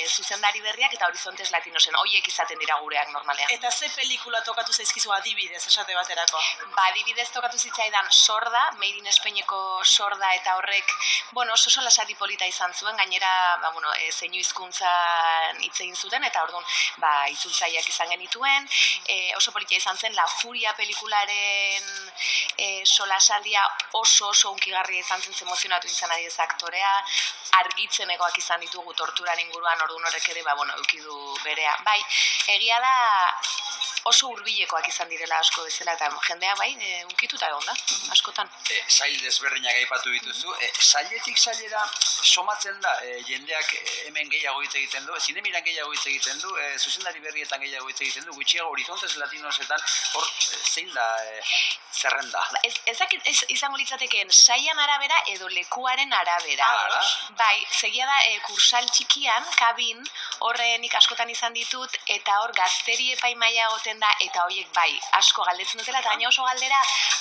zuzendari berriak eta Horizontes Latinosen, hoiek izaten dira gureak normalean. Eta ze pelikula tokatu zaizkizu adibidez, esate baterako? Adibidez tokatu zitzaidan Sorda, Made in Spaineko Sorda eta horrek, oso solasaldi polita izan zuen, gainera, zeinu hizkuntzan hitz egin zuten eta orduan, itzultzaileak izan genituen, oso politia izan zen, La Furia pelikularen solasaldia oso unkigarria izan zen, emozionatu izan ari ez aktorea, argitzen egoak izan ditugu torturan inguruan, orduan horrek ere, eukidu berea. Bai, egia da oso hurbilekoak izan direla asko bezala, eta jendea unkituta egon da, askotan. Sail desberdinak aipatu dituzu, sailetik sailera somatzen da, jendeak hemen gehiago hitz egiten du, zinemiran gehiago hitz egiten du, zuzendari berrietan gehiago hitz egiten du, gutxiago Horizontes Latinosetan, hor zein da zerrenda? Ezakit izango litzatekeen saian arabera edo lekuaren arabera. Bai, segia da kursal txikian, kabin, horrenik askotan izan ditut, eta hor gazteri epaimaia egoten da, eta horiek asko galdetzen dutela, eta baina oso galdera,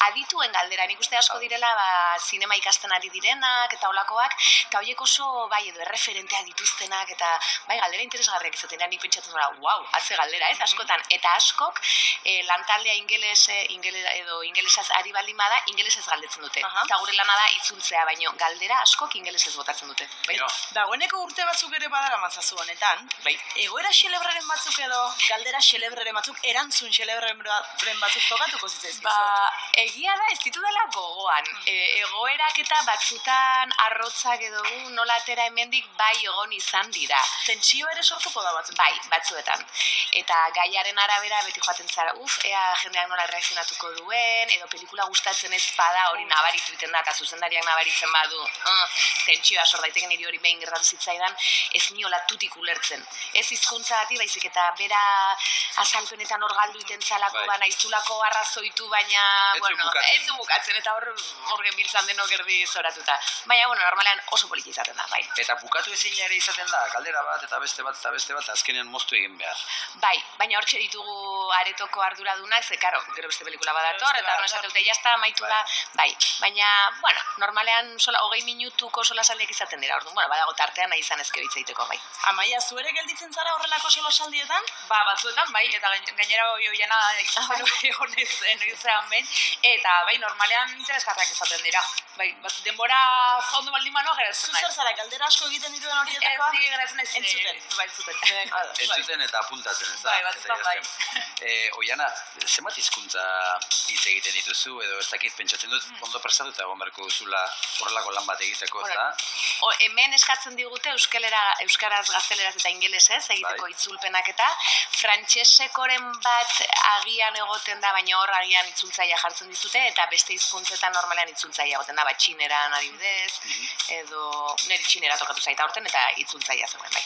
adituen galdera, nik uste asko direla zinema ikasten ari direnak, eta olakoak, eta horiek oso edo erreferenteak dituztenak, eta galdera interesgarriak izaten, nik pentsatzen dira, atze galdera, ez, askotan, eta askok lantaldea ingelesaz ari baldin bada, ingelesez galdetzen dute. Eta gure lana da itzultzea, baino galdera askok ingelesez botatzen dute. Dagoeneko urte batzuk ere badara matzazu honetan, egoera xelebraren batzuk edo galdera xelebraren batzuk, erantzun xelebraren batzuk tokatuko zitzaizkizu? Egia da, ez ditu dela gogoan. Egoerak eta batzutan arrotzak edo nola atera hemendik egon izan dira. Tentsio ere sortuko da batzutan? Bai, batzuetan. Eta gaiaren arabera beti joaten zara, ea jendeak nola reakzionatuko duen, edo pelikula gustatzen ez bada hori nabaritu iten da, eta zuzendariak nabaritzen badu, tentsioa sor daiteken niri hori behin gertatu zitzaidan, ez niola tutik ulertzen. Ez hizkuntza bati, baizik eta bera azalpenetan hor galdu iten zalako, naizulako arrazoitu, baina, ez du bukatzen, eta hor genbiltzan denok erdi zoratuta. Baina, normalean oso poliki izaten da, bai. Eta bukatu ezin ere izaten da, galdera bat, eta beste bat, azkenean moztu egin behar. Bai, baina hortxe ditugu aretoko arduradunak, ze, karo, gero beste pelikula badator, eta horren esateute, jazta, amaitu da, bai. Baina, normalean 20 minutuko solasaldiak izaten dira, orduan, badago tartean nahi izan ezkeo hitz egiteko, bai. Amaia, zu ere gelditzen zara horrelako solosaldietan? Batzuetan, bai, eta gainera Oiana izan egon ezean behin, eta bai, normalean interesgarriak izaten dira. Bai, denbora ondo baldin manoa geratzen nahi. Zuzer zara, galdera asko egiten dituen horietakoa? Ez geratzen nahi entzuten. Bai, entzuten. Entzuten eta apuntatzen, ez da? Bai, batzutan bai. Oiana, zenbat hizkuntza hitz egiten dituzu, edo ez dakit pentsatzen dut, ondo prestatuta egon beharko duzula horrelako lan bat egiteko, ez da? Hemen eskatzen digute euskaraz, gazteleraz eta ingelesez egiteko itzulpenak eta frantsesekoren bat agian egoten da, baina hor agian itzultzaia jartzen dizute, eta beste hizkuntzetan normalean itzultzaia egoten da, txineran adibidez, edo niri txinera tokatu zaita horten, eta itzultzaia zegoen, bai.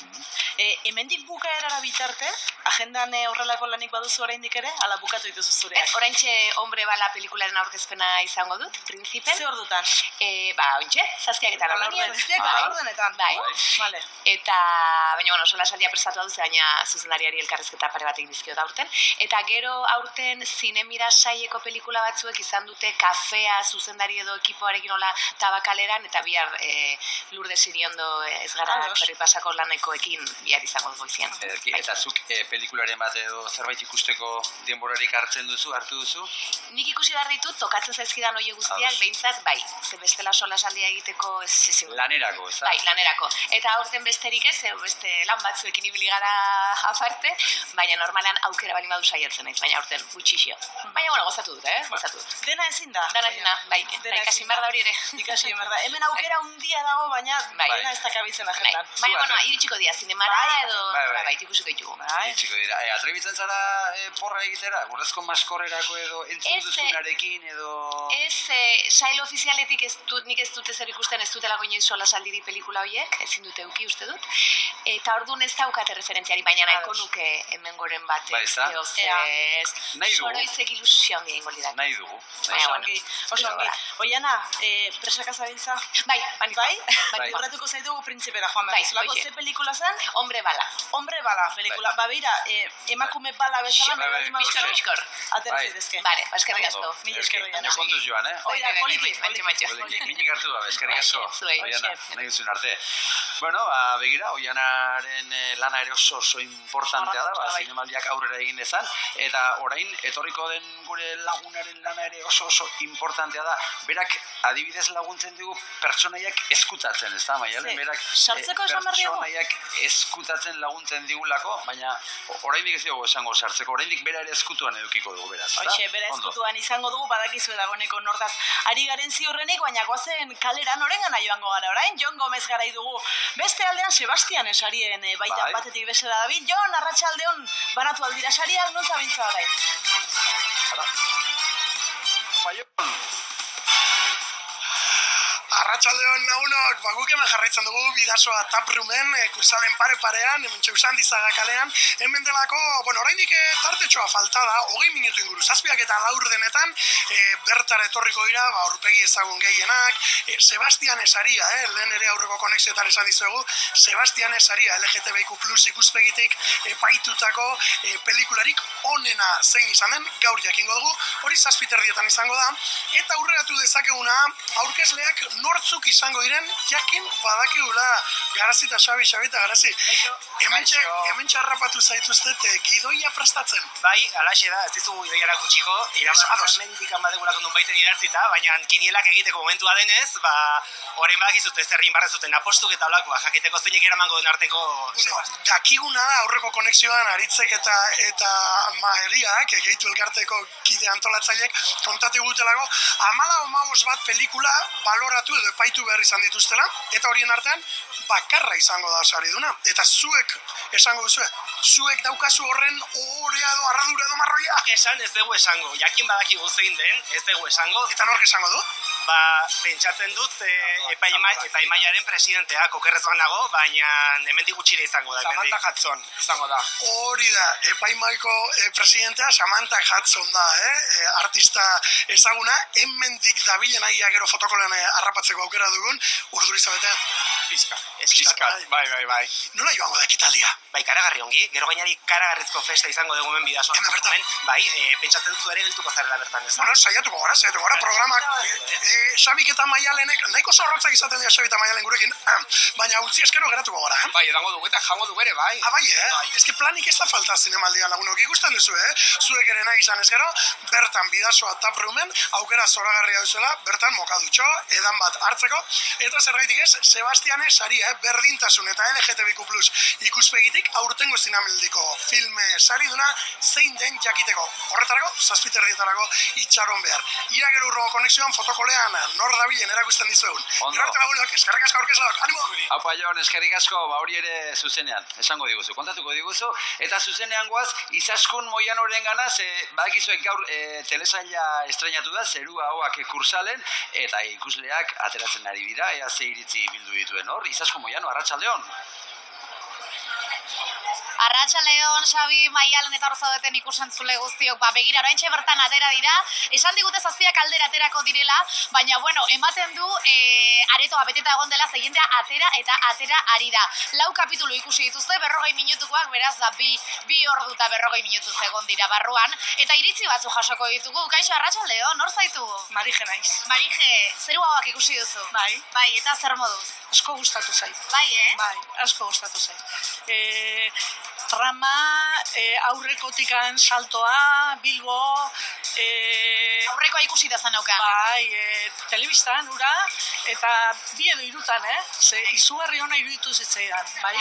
Hemendik bukaerara bitarte, agendan horrelako lanik baduzu oraindik ere, ala bukatu dituzu zureak? Oraintxe Hombre Bala pelikularen aurkezpena izango dut, Prinzipen. Ze ordutan? Ointxe, 7:00 ordenetan. Bai. Vale. Eta, baina, solasaldia prestatu duz, baina zuzendariari elkarrezketa pare bat egin dizkiot aurten. Eta gero aurten zinemira saieko pelikula batzuek izan dute kafea zuzendari edo ekipoarekin hola tabakaleran, eta bihar Lourdes Iriondo ez gara Perripasako lanekoekin bihar izango goizian. Eta zuk pelikularen bat edo zerbait ikusteko denborarik hartu duzu? Nik ikusi behar ditut, tokatzen zaizkidan hori guztiak, behintzat, bai, ze bestela solasaldia egiteko ez. Lanerako, ez da? Bai, lanerako. Eta aurten besterik ez, beste lan batzuekin ibili gara aparte, baina normalan aukera bali madu saiatzen naiz, baina aurten gutxixio. Baina, bueno, gozatu dut, gozatu dut. Dena ezin da? Dena ezin da, bai, ikasi behar da hori ere. Ikasi behar da. Hemen aukera undia dago, baina dena ez dakabitzen agendan. Baina, bueno, iritsiko dira, zinemara edo, bai, ikusiko ditugu. Iritsiko dira. Atrebitzen zara porra egitera? Urrezko maskorrerako edo entzun duzunarekin edo... Ez, sail ofizialetik nik ez dute zer ikusten, ez dutelako inoiz solasaldiri pelikula horiek, ezin dute uki uste dut. Eta orduan ez daukate referentziari, baina nahiko nuke hemen goren bat. Nahi dugu. Soroizek ilusio handi egingo lidak. Nahi dugu. Oso ongi. Oiana, presaka zabiltza? Bai. Horretuko zaitugu printzipera, joan behar. Zolako ze pelikula zen? Hombre bala. Hombre bala, pelikula. Ba, beira, emakume bala bezala. Bizkor. Aterzi dezke. Bale, eskerrik asko. Mil esker, Oiana. Kontuz joan, Oida, poliki. Minik hartu da, eskerrik asko. Oiana, nahi duzun arte. Bueno, begira, Oianaren lana ere oso importantea da, zinemaldiak aurrera egin dezan, eta orain, etorriko den gure lagunaren lana ere oso importantea da. Berak adibidez laguntzen dugu pertsonaiak eskutatzen, ez da, Maialen? Berak pertsonaiak eskutatzen laguntzen digulako, baina oraindik ez dugu esango sartzeko, oraindik bera ere eskutuan edukiko dugu beraz. Hoxe, bera eskutuan izango dugu, badakizu dagoeneko nortaz ari garen ziurrenik, baina goazen kalera norengana joango gara orain, Jon Gomez garai dugu. Beste aldean Sebastian esarien baitan batetik bezala dabil. Jon, arratsaldeon banatu aldira sariak, non zabiltza orain? Arratsaldeon lagunok, guk hemen jarraitzen dugu Bidasoa Taproomen, kursalen pare-parean, hemen txeusan dizaga kalean, hemen delako, oraindik tartetxoa falta da, 20 minutu inguru, 7:04 denetan, bertara etorriko dira, aurpegi ezagun gehienak, Sebastian Esaria, lehen ere aurreko konexioetan esan dizuegu, Sebastian Esaria, LGTBIQ+ ikuspegitik epaitutako pelikularik onena zein izan den, gaur jakingo dugu, hori 7:30 izango da, eta aurreratu dezakeguna, aurkezleak nortzuk izango diren, jakin badakigula Garazi eta Xabi eta Garazi. Hemen txarrapatu zaituztet gidoia prestatzen. Bai, alaxe da, ez dizugu gidoiara kutsiko, mendik amadegulak ondun baiten idatzita, baina kinielak egiteko momentua denez, orain badakizut ez herrin barrezuten apostuk eta olakoa, jakiteko zeinek eramango den arteko... Dakiguna da aurreko konexioan Aritzek eta Mariak, gehitu elkarteko kide antolatzaileek, kontatu gutelako, 14 bat pelikula baloratu edo epaitu behar izan dituztela, eta horien artean bakarra izango da sariduna. Eta zuek esango duzue, zuek daukazu horren ohorea edo arradura edo marroia? Esan ez dugu esango, jakin badakigu zein den, ez dugu esango. Eta nork esango du? Pentsatzen dut epaimaiaren presidenteak okerrez banago, baina hemendik gutxire izango da. Samantha Hudson izango da. Hori da, epaimaiko presidentea Samantha Hudson da, artista ezaguna, hemendik dabilen aia gero fotokolean harrapatzeko aukera dugun, Urdurizabete. Fiskat, bai. Nola joango da ekitaldia? Bai, karagarri ongi, gero gainari karagarrizko festa izango dugu hemen Bidasoa. Hemen bertan? Bai, pentsatzen zu ere geltuko zarela bertan, ez da? Bueno, saiatuko gara, programak, Xabik eta Maialenek, nahiko zorrotzak izaten dira Xabik eta Maialen gurekin, baina utzi eskero geratuko gara, Bai, edango dugu eta jango dugu ere, bai. Bai, eske planik ez da falta zinemaldian lagunok, ikusten duzu, zuek ere nahi izan ez gero, bertan Bidasoa Taproomen, aukera zoragarria duzuela, bertan mokadutxo, edan bat hartzeko, eta zergaitik ez, Sebastian Esaria, berdintasun eta LGTBIQ+ ikuspegitik aurtengo zinemeldiko filme sariduna zein den jakiteko. Horretarako, 7:30 itxaron behar. Ia gero urrogo konexioan fotokolean nor dabilen erakusten dizuegun. Gero arte lagunok, eskerrik asko aurkezalak, animo! Haupa Jon, eskerrik asko, hori ere zuzenean, esango diguzu, kontatuko diguzu, eta zuzenean goaz, Izaskun Moianoren ganaz, badakizuek gaur telesaila estrenatu da, Zerua Ahoak kursalen, eta ikusleak ateratzen ari dira, ea ze iritzi bildu dituen hor, Izaskun Moiano, arratsaldeon. Arratsaldeon, Xabi, Maialen eta Rosaudeten ikusentzule guztiok. Begira, oraintxe bertan atera dira. Esan digute 7 aldera aterako direla, baina bueno, ematen du aretoa beteta egon dela, jendea atera eta atera ari da. 4 kapitulu ikusi dituzte, 40 minutukoak, beraz da 2 ordu eta 40 minutuz egon dira barruan, eta iritzi batzu jasoko ditugu. Kaixo, arratsaldeon, nor zaitugu? Marije naiz. Marije, zeru hauak ikusi duzu? Bai. Bai, eta zer moduz? Asko gustatu zait. Bai, Bai, asko gustatu zait. Trama, aurrekotikan saltoa, Bilbo... Aurrekoa ikusi da zanauka? Bai, telebistan, ura, eta 2 edo 3, ze izugarri ona iruditu zitzaidan, bai.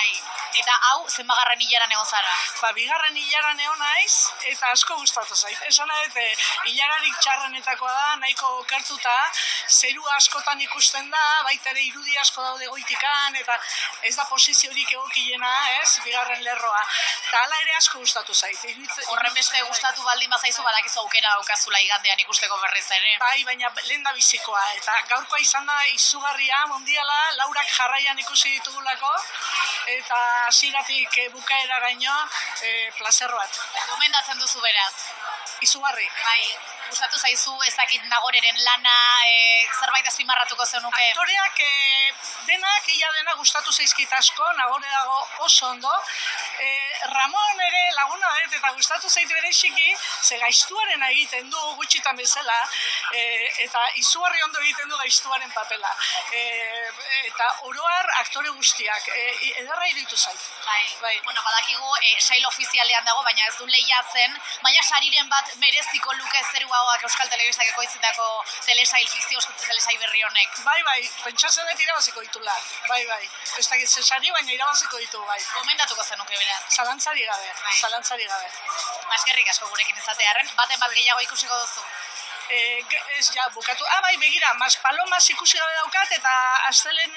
Eta hau, zenbagarren hilaran egon zara? Bigarren hilaran egon naiz, eta asko gustatu zait. Esan nahi, hilararik txarrenetakoa da, nahiko okertuta, zeru askotan ikusten da, baita ere irudi asko daude goitikan, eta ez da posiziorik egokiena, bigarren lerroa. Eta hala ere asko gustatu zait. Horren beste gustatu baldin bazaizu, badakizu aukera daukazula igandean ikusteko berriz ere. Bai, baina lehen da bizikoa, eta gaurkoa izan da izugarria, mundiala, Laurak jarraian ikusi ditugulako, eta hasieratik bukaeraraino plazer bat. Gomendatzen duzu beraz? Izugarri. Bai, gustatu zaizu ezakit Nagoreren lana, zerbait azpimarratuko zenuke? Aktoreak denak, ia dena gustatu zaizkit asko, Nagore dago oso ondo. Ramon ere laguna dut eta gustatu zait bereziki, ze gaiztuaren egiten du gutxitan bezala, eta izugarri ondo egiten du gaiztuaren papela. Eta oroar aktore guztiak, ederra iruditu zait. Bai. Bueno, badakigu sail ofizialean dago, baina ez du lehiatzen, baina sariren bat mereziko luke zeru hauak Euskal Telebistak ekoitzitako telesail fikzio, telesail berri honek. Bai, pentsatzen dut irabaziko ditula. Bai. Ez dakit sari, baina irabaziko ditu, bai. Gomendatuko zenuke beraz? Zalantzari gabe. Eskerrik asko gurekin izatearren, baten bat gehiago ikusiko duzu? Ez, ja, bukatu. Bai, begira, Maspalomas ikusi gabe daukat, eta astelen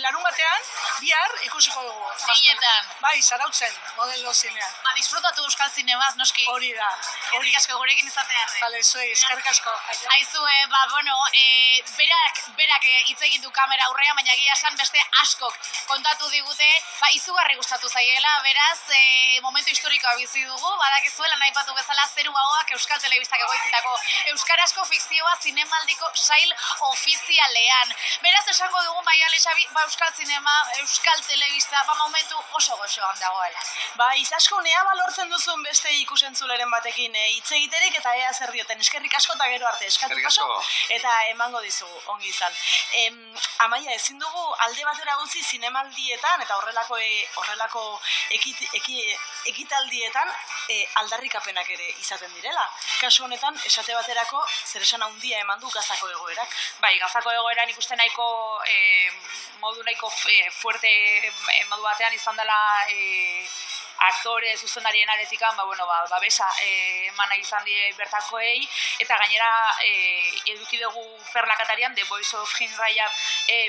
larun batean, bihar ikusiko dugu. Zinetan? Bai, Zarautzen, modelo zinean. Disfrutatu Euskal Zinemaz, noski? Hori da. Eskerrik asko gurekin izatearren. Bale, zuei, eskerrik asko. Aizue, berak hitz egin du kamera aurrean, baina egia esan beste askok kontatu digute, izugarri gustatu zaiela, beraz, momentu historikoa bizi dugu, badakizuela nahi batu bezala zeru hauak Euskal Telebistak egoitzitako euskarazko fikzioa zinemaldiko sail ofizialean. Beraz, esango dugu Maialen, Xabi, Euskal Zinema, Euskal Telebista, momentu oso goxoan dagoela. Izasko, nea balortzen duzun beste ikusentzuleren batekin hitz egiterik eta ea zer dioten. Eskerrik asko eta gero arte, eskatu paso eta emango dizugu, ongi izan. Amaia, ezin dugu alde batera utzi zinemaldietan eta horrelako ekitaldietan aldarrikapenak ere izaten direla. Kasu honetan, esate baterako zer esan handia eman du Gazako egoerak. Bai, Gazako egoeran ikusten nahiko modu nahiko fuerte modu batean izan dela aktore zuzendarien aletikan, babesa eman nahi izan die bertakoei, eta gainera eduki dugu Perlakatarian The Voice of Jim Raya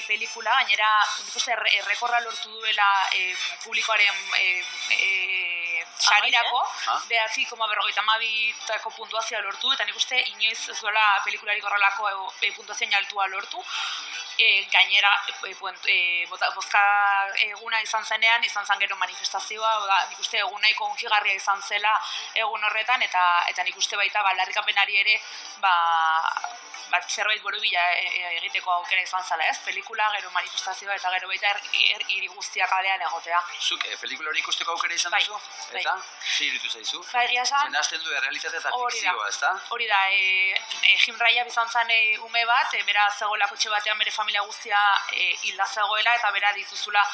pelikula, gainera rekorra lortu duela publikoaren sarirako, 9,52 puntuazioa lortu, eta nik uste inoiz ez duela pelikularik horrelako puntuazioa altua lortu. Gainera, bozka eguna izan zenean, izan zen gero manifestazioa, nik uste egun nahiko onkigarria izan zela egun horretan, eta nik uste baita larrikapenari ere zerbait borobila egiteko aukera izan zela, ez? Pelikula, gero manifestazioa, eta gero baita hiri guztiak kalean egotea. Zuk, pelikula hori ikusteko aukera izan duzu? Eta? Zer iruditu zaizu? Egia esan. Zen hasten du errealitatea eta fikzioa, ez da? Hori da, Jim Raya izan zen ume bat, bera zegoela kotxe batean bere familia guztia hilda zegoela, eta bera dituzula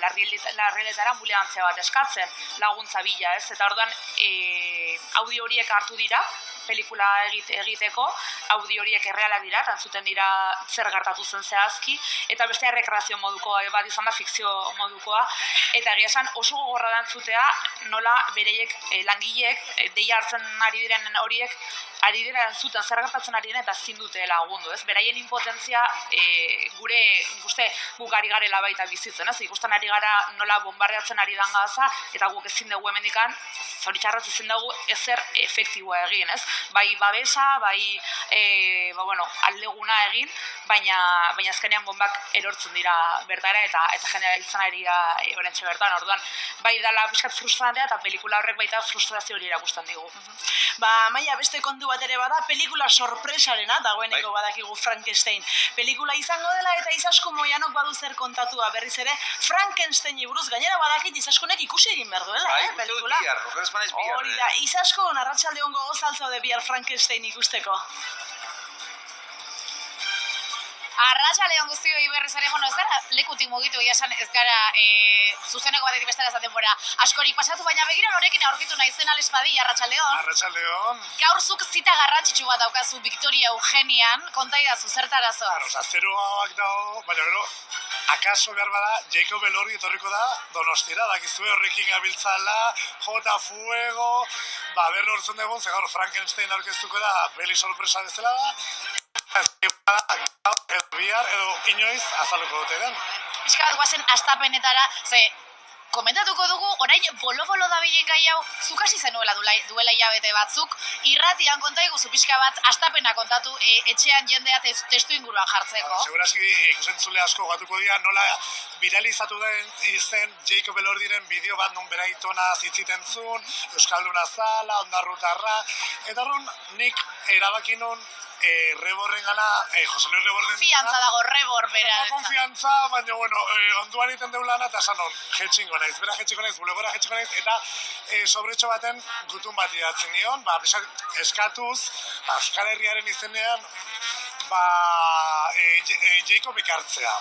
larrieletara ambulantzia bat eskatzen, laguntza bila, ez? Eta orduan, audio horiek hartu dira, pelikula egiteko, audio horiek errealak dira, tantzuten dira zer gertatu zen zehazki, eta beste errekreazio modukoa bat izan da, fikzio modukoa, eta egia esan oso gogorra dantzutea, nola bereiek langileek, deia hartzen ari diren horiek, ari dira entzuten zer gertatzen ari dira eta ezin dute lagundu, ez? Beraien impotentzia gure, ikuste, guk ari garela baita bizitzen, ez? Ikusten ari gara nola bombardeatzen ari dan Gaza, eta guk ezin dugu hemendikan, zoritxarraz ezin dugu ezer efektiboa egin, ez? bai babesa, bai aldeguna egin, baina azkenean bombak erortzen dira bertara eta jendea hiltzen ari da orentxe bertan, orduan bai dala pixkat frustrantea eta pelikula horrek baita frustrazio hori erakusten digu. Maia, beste kontu bat ere bada, pelikula sorpresarena, dagoeneko badakigu Frankenstein. Pelikula izango dela eta Izaskun Moianok badu zer kontatua berriz ere Frankensteini buruz, gainera badakit Izaskunek ikusi egin behar duela, pelikula. Bihar, okerespanez bihar. Hori da, Izaskun, arratsalde hongo gozaltzo de bihar Frankenstein ikusteko. Arratsaldeon guztioi berriz ere, ez gara lekutik mugitu esan ez gara zuzeneko batetik bestera esaten bora askorik pasatu, baina begira norekin aurkitu naizena Lespadi, arratsaldeon. Arratsaldeon. Gaur zuk zita garrantzitsu bat daukazu Victoria Eugenian, kontaidazu zertarazo. Zeruak dago, baina gero, akaso behar bada, Jacob Elordi etorriko da Donostira, dakizue horrekin gabiltzala, J. Fuego, berro hortzen dugun, ze gaur Frankenstein aurkeztuko da, beli sorpresa bezala da, bihar edo inoiz azaluko dute den. Piskat guazen astapenetara, ze komentatuko dugu, orain bolo-bolo dabilen gai hau, zuk hasi zenuela duela hilabete batzuk, irratian konta iguzu pixka bat, astapena kontatu etxean jendea testu inguruan jartzeko. Segurazki ikusentzule asko gatuko dira, nola viralizatu den izen Jacob Elordiren bideo bat non beraitona zitziten zuen, Euskalduna zala, ondarrutarra, eta horren nik erabaki nun Reborren gana, Jose Luis Reborren... Konfiantza dago, Rebor bera. Konfiantza, baina, onduan iten deulana eta esan hon, jetxingo naiz, bera jetxingo naiz, bulegora jetxingo naiz, eta sobretxo baten gutun bat idatzen nion, eskatuz, Euskal Herriaren izenean, Jacob ekartzea.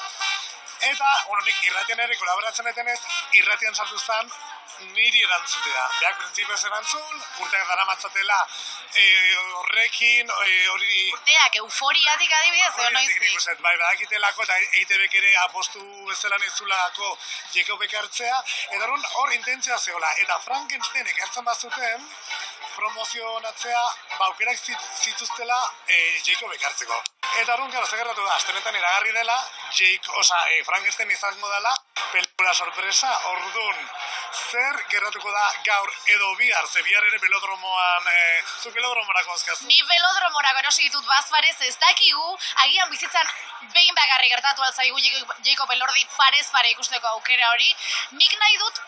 Eta, nik irratian ere kolaboratzen etenez, irratian sartu zen, niri erantzutea. Beak printzipioz erantzun, urteak dara matzatela horrekin, hori... Urteak, euforiatik adibidez, edo noiz? Euforiatik nik uset, badakitelako eta EITBek ere apostu bezala nizulako Jacob ekartzea, eta hor intentzioa zehola. Eta Frankenstein ekartzen bazuten, promozionatzea, aukerak zituztela Jacob ekartzeko. Eta horren, zegertatu da, astenetan iragarri dela, Frankenstein izango dela, pelikula sorpresa, orduan, zer gerratuko da gaur edo bihar, ze bihar ere velodromoan, zu velodromorako azkazu? Ni velodromorako erosi ditut bazparez, ez dakigu, agian bizitzan behin bakarri gertatu altzaigu Jacob Elordi parez pare ikusteko aukera hori, nik nahi dut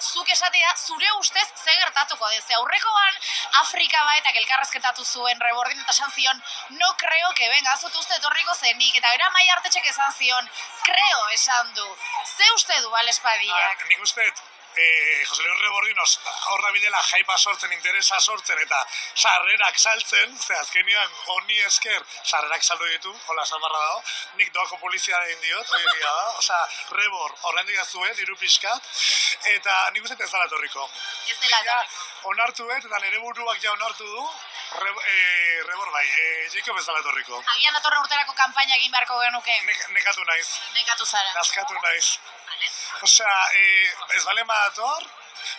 zuk esatea zure ustez ze gertatuko dez. Aurrekoan Afrika baetak elkarrezketatu zuen Rebordin eta esan zion, no creo que venga, zut uste etorriko zenik, eta bera Maia Artetxek esan zion, creo esan du. Ze uste du, Alespadiak? Nik usteet, Jose Luis Rebordinos hor da bilela jaipa sortzen, interesa sortzen eta sarrerak saltzen, ze azkenean honi esker sarrerak saldu ditu, hola samarra dago, nik doako poliziaren diot, hori egia da, oza, Rebor, horrein digazue, diru pixkat, eta nik uste ez dela etorriko. Ez dela etorriko. Onartu eta nire buruak ja onartu du, Rebor bai, Jacob ez dela etorriko. Agian datorren urterako kanpaina egin beharko genuke. Nekatu naiz. Nekatu zara. Nazkatu naiz. Osea, ez balen badator,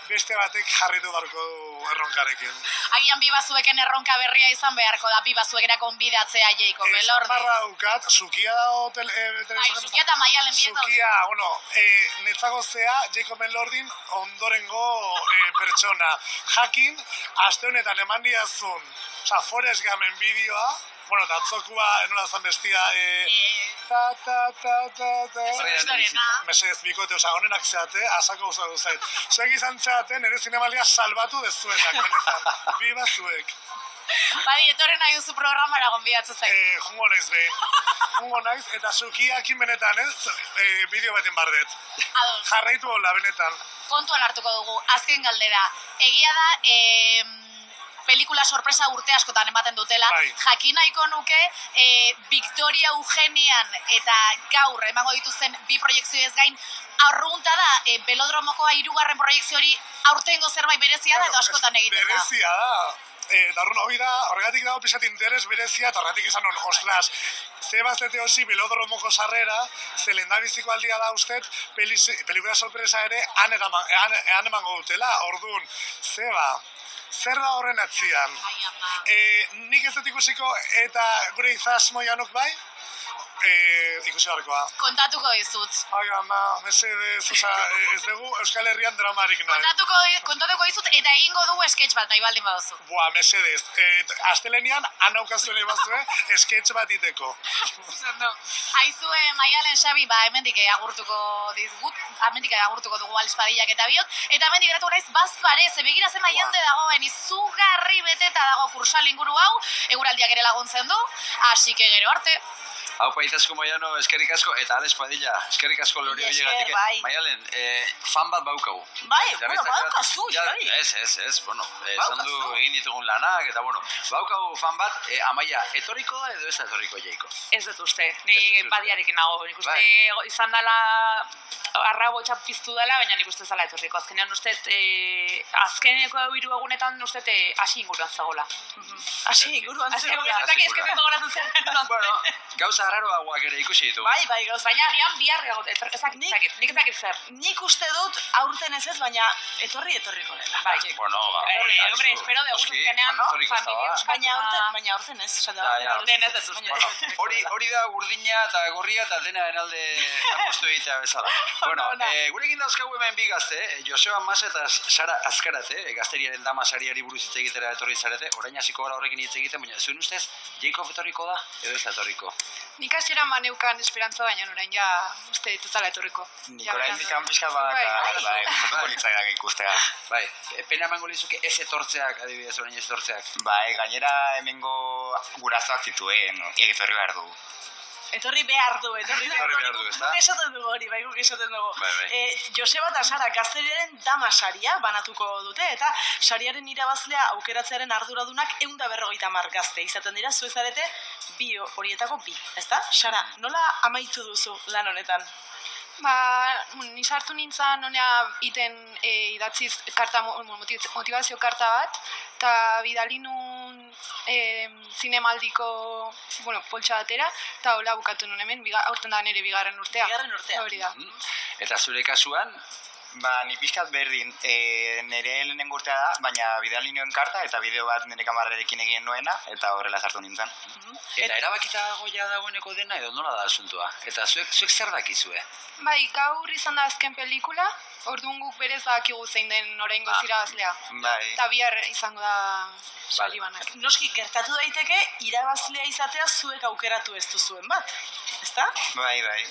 beste batek jarritu beharko du erronkarekin. Agian bi bazueken erronka berria izan beharko da, bi bazuekera konbidatzea Jacob Elordi. Samarra daukat, Zukia dago telebizioan. Zukia eta Maialen bieto. Zukia, netzako zea Jacob Elordin ondorengo pertsona. Jakin, aste honetan eman diazun, Forrest Gumpen bideoa, eta atzokua, enola zan bestia, mesedez bikote, honenak zeate, asako guzatu zait. Zuek izan zeate, nire zinemalia salbatu dezuetak, benetan, bi bazuek. Badi, etorren nahi duzu programara gonbidatzu zait. Jungo naiz behin. Jungo naiz, eta Zukiakin benetan, bideo baten bardet. Jarraitu hola, benetan. Kontuan hartuko dugu, azken galdera. Egia da, pelikula sorpresa urte askotan ematen dutela. Jakin nahiko nuke, Victoria Eugenian eta gaur emango dituzten bi proiektzioez gain, aurrunta da, Belodromokoa 3. proiektzio hori aurtengo zerbait berezia da edo askotan egiten da. Berezia da. Eta hori da, horregatik dago pixat interes berezia, eta horregatik izan hon, ostras, ze baztete hozi Belodromoko sarrera, ze lehendabiziko aldia da ustet, pelikula sorpresa ere han emango dutela, orduan, zer da horren atzian? Nik ez dut ikusiko eta gure Izas Moianok bai, ikusi beharrekoa. Kontatuko dizut. Ai, ama, mesedez, ez dugu Euskal Herrian dramarik nahi. Kontatuko dizut eta egingo dugu sketch bat nahi baldin baduzu. Boa, mesedez, astelenean anaukazuen ebazue sketch bat iteko. Aizue, Maialen Xabi, hemendik agurtuko dizgut, hemendik agurtuko dugu Alispadillak eta biok, eta hemendik geratu naiz bazpare, ze begira zenba jende dagoen, izugarri beteta dago kursal inguru hau, eguraldiak ere laguntzen du, hasi que gero arte. Hau paitazko Maiano, eskerrik asko, eta Alispadilla, eskerrik asko lori horiegatik. Maialen, fan bat baukagu. Bai, baukazu, Xabi. Ez, bueno, esan du egin ditugun lanak, eta bueno, baukagu fan bat, Amaia, etorriko da edo ez da etorriko Jaiko? Ez dut uste, ni badiarekin nago, nik uste izan dela arrabo txapiztu dela, baina nik uste zala etorriko. Azkenean uste, azkeneko 3 egunetan uste hasi inguruan zagola. Hasi inguruan zagola. Bueno, gauza raroagoak ere ikusi ditu. Bai, gauza. Baina agian bihar nik ezakit zer. Nik uste dut aurten ez, baina etorriko dela. Bai. Bueno, hombre, espero de guztienean baina aurten ez. Hori da urdina eta gorria eta dena denalde apostu egitea bezala. Bueno, gurekin dauzkagu hemen bi gazte, Joseba Mas eta Sara Azkarate, gazteriaren dama sariari buruz hitz egitera etorri zarete, orain hasiko gara horrekin hitz egiten, baina zuen ustez, Jacob etorriko da, edo ez da etorriko? Nik hasieran baneukan esperantza, baina orain ja uste dituzala etorriko. Nik orain dikan pixkat gustatuko litzaidak ikustea. Bai, pena emango lizuke ez etortzeak, adibidez orain ez etortzeak. Bai, gainera hemengo gurasoak zituen, etorri behar du. Etorri behar du, ez da? Guk esaten dugu hori, guk esaten dugu. Joseba eta Sara gazteriaren dama saria banatuko dute, eta sariaren irabazlea aukeratzearen arduradunak 150 gazte izaten dira, zu ezarete horietako 2, ezta? Sara, nola amaitu duzu lan honetan? Ni sartu nintzen honea iten idatziz motivazio karta bat, eta bidali nun zinemaldiko poltsa batera, eta hola bukatu nun hemen, aurten da nire bigarren urtea. Hori da. Eta zure kasuan? Ni pixkat berdin, nire lehenengo urtea da, baina bidali nuen karta eta bideo bat nire kamararekin egin nuena, eta horrela sartu nintzen. Eta erabakita goia dagoeneko dena edo nola da asuntua? Eta zuek zer dakizue? Bai, gaur izan da azken pelikula, orduan guk berez badakigu zein den oraingoz irabazlea. Bai. Eta bihar izango da sari banak. Noski, gertatu daiteke irabazlea izatea zuek aukeratu ez duzuen bat, ezta? Bai.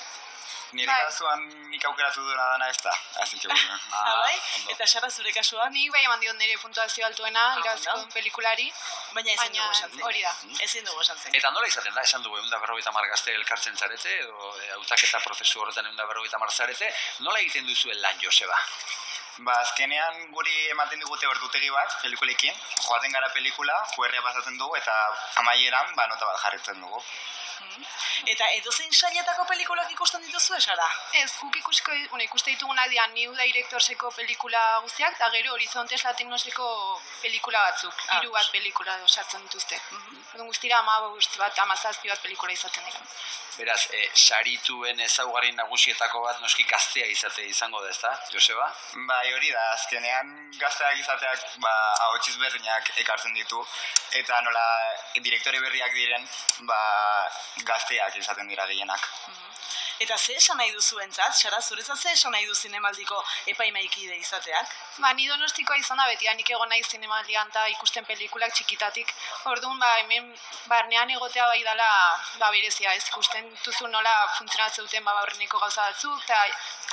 Nire kasuan nik aukeratu duena dana ez da, azitxe gure. Bai? Eta Sara zure kasuan? Nik bai eman diot nire puntuazio altuena irabaziko duen pelikulari. Baina ezin dugu esan zen. Hori da. Ezin dugu esan zen. Eta nola izaten da, esan dugu 150 gazte elkartzen zarete, edo hautaketa prozesu horretan 150 zarete, nola egiten duzuen lan, Joseba? Azkenean guri ematen digute ordutegi bat, pelikulekin, joaten gara pelikula, juerria pasatzen dugu, eta amaieran nota bat jarritzen dugu. Eta edozein sailetako pelikulak ikusten dituzue, Sara? Ez, guk ikuste dituguna dian New Directorseko pelikula guztiak, eta gero Horizontes Latinoseko pelikula batzuk, 3 bat pelikula osatzen dituzte. Guztira 15 bat, 17 bat pelikula izaten dira. Beraz, sarituen ezaugarri nagusietako bat noski gaztea izango da, ezta, Joseba? Bai, hori da, azkenean gazteak izateak ahotsiz berriak ekartzen ditu, eta nola direktore berriak diren, gazteak izaten dira gehienak. Eta ze esan nahi duzuentzat, Sara, zuretzat ze esan nahi du zinemadiko epaimaikide izateak? Ni Donostikoa izan da beti, nik egon nahi zinemaldian eta ikusten pelikulak txikitatik. Orduan, hemen barnean egotea bai dela berezia, ez ikusten duzu nola funtzionatzen duten aurreneko gauza batzuk, eta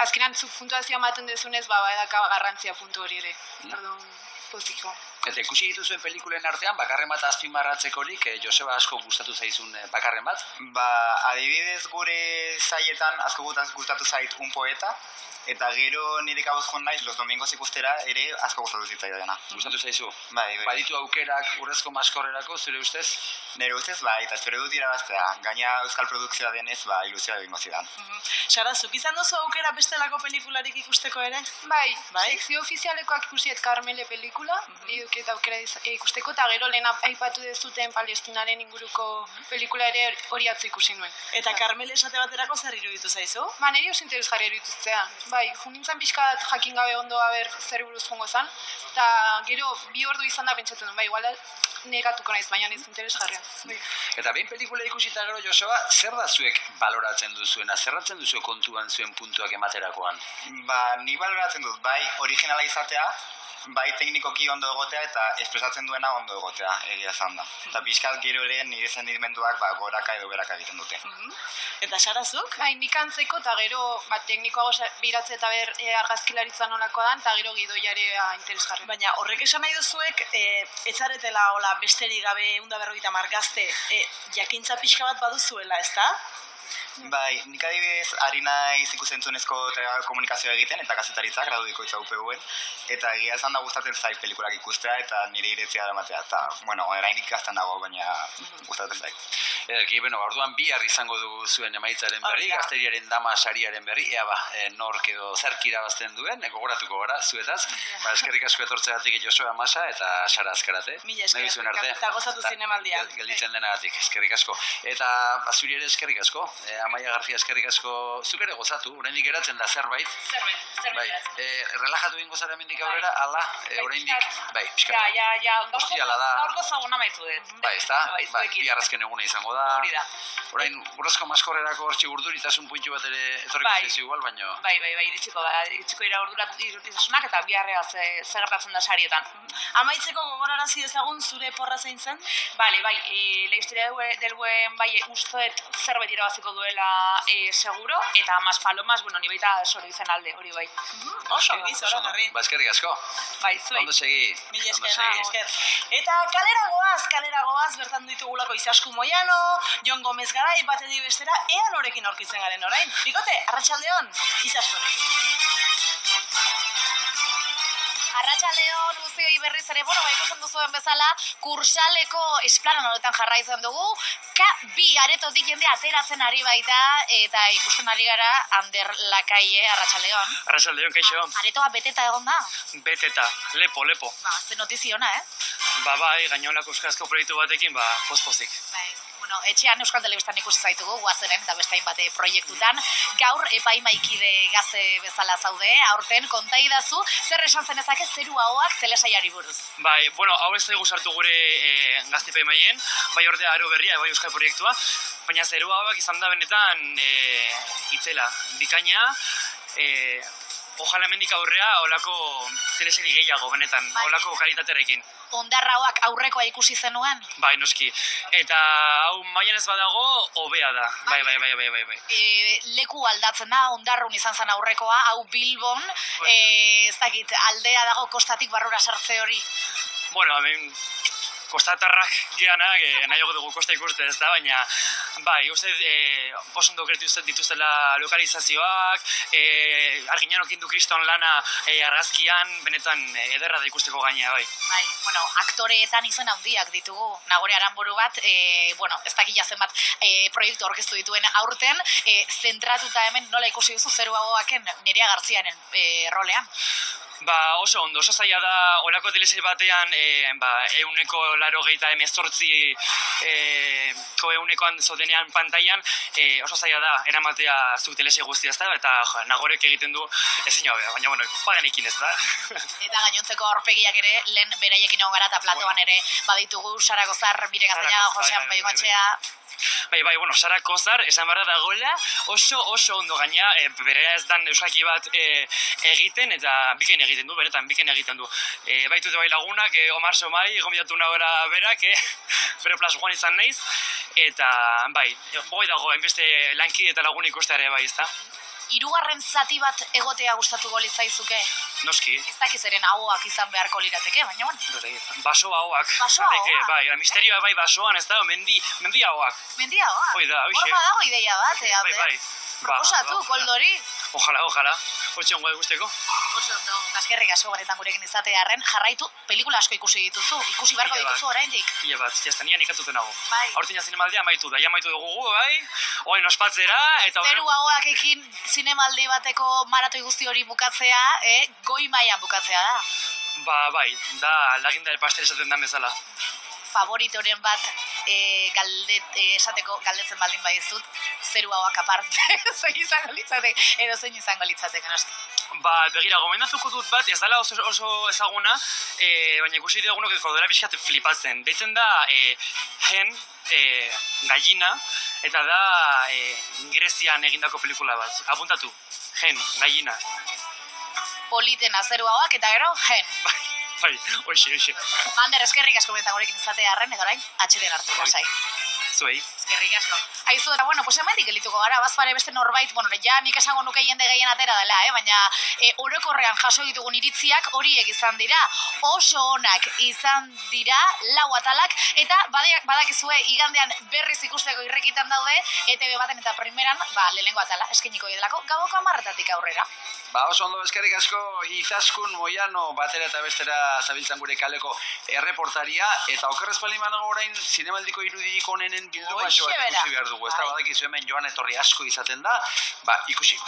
azkenan zuk puntuazioa ematen dezunez, edaka garrantzia puntu hori ere. Orduan, poziko. Eta ikusi dituzuen pelikulen artean, bakarren bat azpimarratzekorik, Joseba asko gustatu zaizun bakarren bat? Adibidez gure zaietan asko gustatu zait Un poeta, eta gero nire kabuz joan naiz, Los Domingos ikustera ere asko gustatu zitzaidan dena. Gustatu zaizu? Bai. Baditu aukerak urrezko maskorrerako, zure ustez? Nire ustez bai, eta espero dut irabaztea. Gaina euskal produkzioa denez, ilusioa egingo zidan. Sara, zuk izan duzu aukera bestelako pelikularik ikusteko ere? Bai, sekzio ofizialekoak ikusiet Carmele pelikula, eta aukera ikusteko, eta gero lehen aipatu dezuten Palestinaren inguruko pelikula ere hori atzu ikusi nuen. Eta Carmele esate baterako zer iruditu zaizu? Niri oso interesgarria iruditzea. Bai, junintzen pixkat jakin gabe ondo zer buruz jongo zan, eta gero 2 ordu izan da pentsatzen duen, igual negatuko naiz, baina niz interesgarria. Eta behin pelikula ikusita gero, Joseba, zer da zuek baloratzen duzuena? Zerratzen duzu kontuan zuen puntuak ematerakoan? Nik baloratzen dut, bai originala izatea, bai teknikoki ondo egotea eta espresatzen duena ondo egotea, egia esan da. Eta pixkat gero ere nire sentimenduak goraka edo beraka egiten dute. Eta Sarazuk? Bai, nik antzeko eta gero teknikoago biratze eta argazkilaritza nolakoa dan, eta gero gidoiarea interesgarri. Baina horrek esan nahi duzuek, etzaretela hola besterik gabe 150 gazte jakintza pixka bat baduzuela, ezta? Bai, nik adibidez ari naiz ikusentzunezko komunikazioa egiten eta kazetaritzak gradu bikoitza UPV-en eta egia esan da gustatzen zait pelikulak ikustea eta nire iretzia eramatea eta, bueno, oraindik ikasten dago, baina gustatzen zait. Orduan bihar izango dugu zuen emaitzaren berri, gazteriaren dama sariaren berri, ea nork edo zerk irabazten duen, gogoratuko gara, zuetaz. Eskerrik asko etortzeagatik Joseba Masa eta Sara Azkarate. Mila esker, eta gozatu zinemaldia. Gelditzen denagatik, eskerrik asko. Eta zuri ere eskerrik asko. Amaia García, eskerrik asko, zuk ere gozatu, oraindik geratzen da zerbait. Zerbait. Relajatu egingo zara hemendik aurrera, ala, oraindik, bai, pixka. Ja, Ostiala da. gaurko zagun amaitu dut. Bai, ezta? Bihar azken eguna izango da. Hori da. Orain, burrezko maskorrerako hortxe urduritasun puntxu bat ere etorriko zaizu igual, baino. Bai, iritsiko dira urduritasunak eta biharrea zer gertatzen da sarietan. Amaitzeko gogorarazi dezagun zure porra zein zen? Bale, bai, la historia del buen bai usteet zerbait irabaziko duela seguro, eta Mas Palomas, ni baita soro izan alde, hori bai. Oso, zora garri. Ba, eskerrik asko. Bai, zuei. Ondo segi. Mila esker. Eta kalera goaz, bertan ditugulako Izasku Moiano, Jon Gomez Garai, batedi bestera, ea norekin aurkitzen garen orain. Bikote, arratsaldeon, Izaskunekin. Arratsaldeon guztioi berriz ere, ikusten duzuen bezala, Kursaleko esplanan honetan jarraitzen dugu, K2 aretotik jende ateratzen ari baita, eta ikusten ari gara Ander Lakaie, arratsaldeon. Arratsaldeon, kaixo. Aretoa beteta egon da? Beteta, lepo. Ze notiziona, Bai, gainolako euskarazko proiektu batekin, pospozik. Etxean Euskal Telebistan ikusi zaitugu, guazenen eta beste hainbat proiektutan. Gaur epaimaikide gazte bezala zaude, aurten kontaidazu, zer esan zenezake zeru ahoak telesaiari buruz? Bai, hau ez zaigu sartu gure gazte epaimaien, bai ordea aro berria, bai euskal proiektua, baina zeru ahoak izan da benetan itzela, bikaina, ojala hemendik aurrea olako teleseri gehiago benetan, olako kalitatearekin. Ondarraoak aurrekoa ikusi zenuen? Bai, noski. Eta hau mailan ez badago, hobea da. Bai. Leku aldatzen da, Ondarrun izan zen aurrekoa, hau Bilbon, ez dakit, aldea dago kostatik barrura sartze hori? Hemen kostatarrak geanak, nahiago dugu kosta ikuste ez da, baina bai, uste oso ondo kretu dituztela lokalizazioak, Arginanokin du kriston lana argazkian, benetan ederra da ikusteko gainea, bai. Bai, aktoreetan izen handiak ditugu, Nagore Aranburu bat, ez dakila zenbat proiektu aurkeztu dituen aurten, zentratuta hemen nola ikusi duzu zeru ahoaken Nerea Garzianen rolean? Oso ondo, oso zaila da olako telesai batean 188 egunekoan zodenean pantailan, oso zaila da eramatea zuk telesai guztia ez da, eta Nagorek egiten du ezin hobea, baina bagenekin ez da. Eta gainontzeko aurpegiak ere, lehen beraiekin egon gara eta platoan ere baditugu Sara Kozar, Miren Gaztañaga, Josean Bengoetxea. Bai, Sara Kozar, esan barra dagoela, oso ondo gaina, berea ez dan euskaki bat egiten, eta bikain egiten du, benetan, bikain egiten du. Baitute bai lagunak, Omar Somai, gombidatu nagora berak, bere Plus One izan naiz, eta bai, boi dago, hainbeste lankide eta lagun ikusteare bai, ezta? Hirugarren zati bat egotea gustatuko litzaizuke? Noski. Ez dakizeren ahoak izan beharko lirateke, baina Baso ahoak. Baso ahoak? Bai, misterioa bai basoan, ez da, mendi ahoak. Mendi ahoak? Hoi da, hoxe. Horma dago ideia bat, Bai. Proposatu, Koldori. Ojalá. Hortxe ongo guzteko. Oso ondo. Eskerrik asko benetan gurekin izatearren, jarraitu pelikula asko ikusi dituzu. Ikusi beharko dituzu oraindik. Ile bat, jaztanian ikatuten nago. Bai. Aurten zinemaldia amaitu dugu, bai. Oain ospatzera, eta zeru ahoakekin zinemaldi bateko maratoi guzti hori bukatzea, goi mailan bukatzea da. Bai, da laginda el pastel esaten den bezala. favoritoren bat esateko galdetzen baldin badizut, zeru hauak aparte, zein izango litzateke, edo zein izango litzateke, noski. Ba, begira, gomendatuko dut bat, ez dela oso ezaguna, baina ikusi dugunok kodera pixkat flipatzen. Deitzen da, hen, gallina, eta da Grezian egindako pelikula bat. Apuntatu, hen, gallina. Politena zeru hauak, eta gero, hen. Bai, hoxe. Ander, eskerrik asko benetan gurekin izatea arren, eta orain, atxeden hartu, lasai. Zuei. Eskerrik asko. Aizu, eta bueno, pues hemendik gelituko gara, bazpare beste norbait, bueno, ja nik esango nuke jende gehien atera dela, baina orokorrean jaso ditugun iritziak horiek izan dira, oso onak izan dira, 4 atalak, eta badakizue igandean berriz ikusteko irrekitan daude, ETV baten eta primeran, lehenengo atala, eskeniko delako, gauko 10:00 aurrera. Ba, oso ondo, eskerrik asko, Izaskun Moiano batera eta bestera zabiltzan gure kaleko erreportaria, eta okerrez palimanago orain zinemaldiko irudirik onenen bilduma bat ikusi behar dugu, ez da, badakizu hemen joan etorri asko izaten da, ba, ikusi.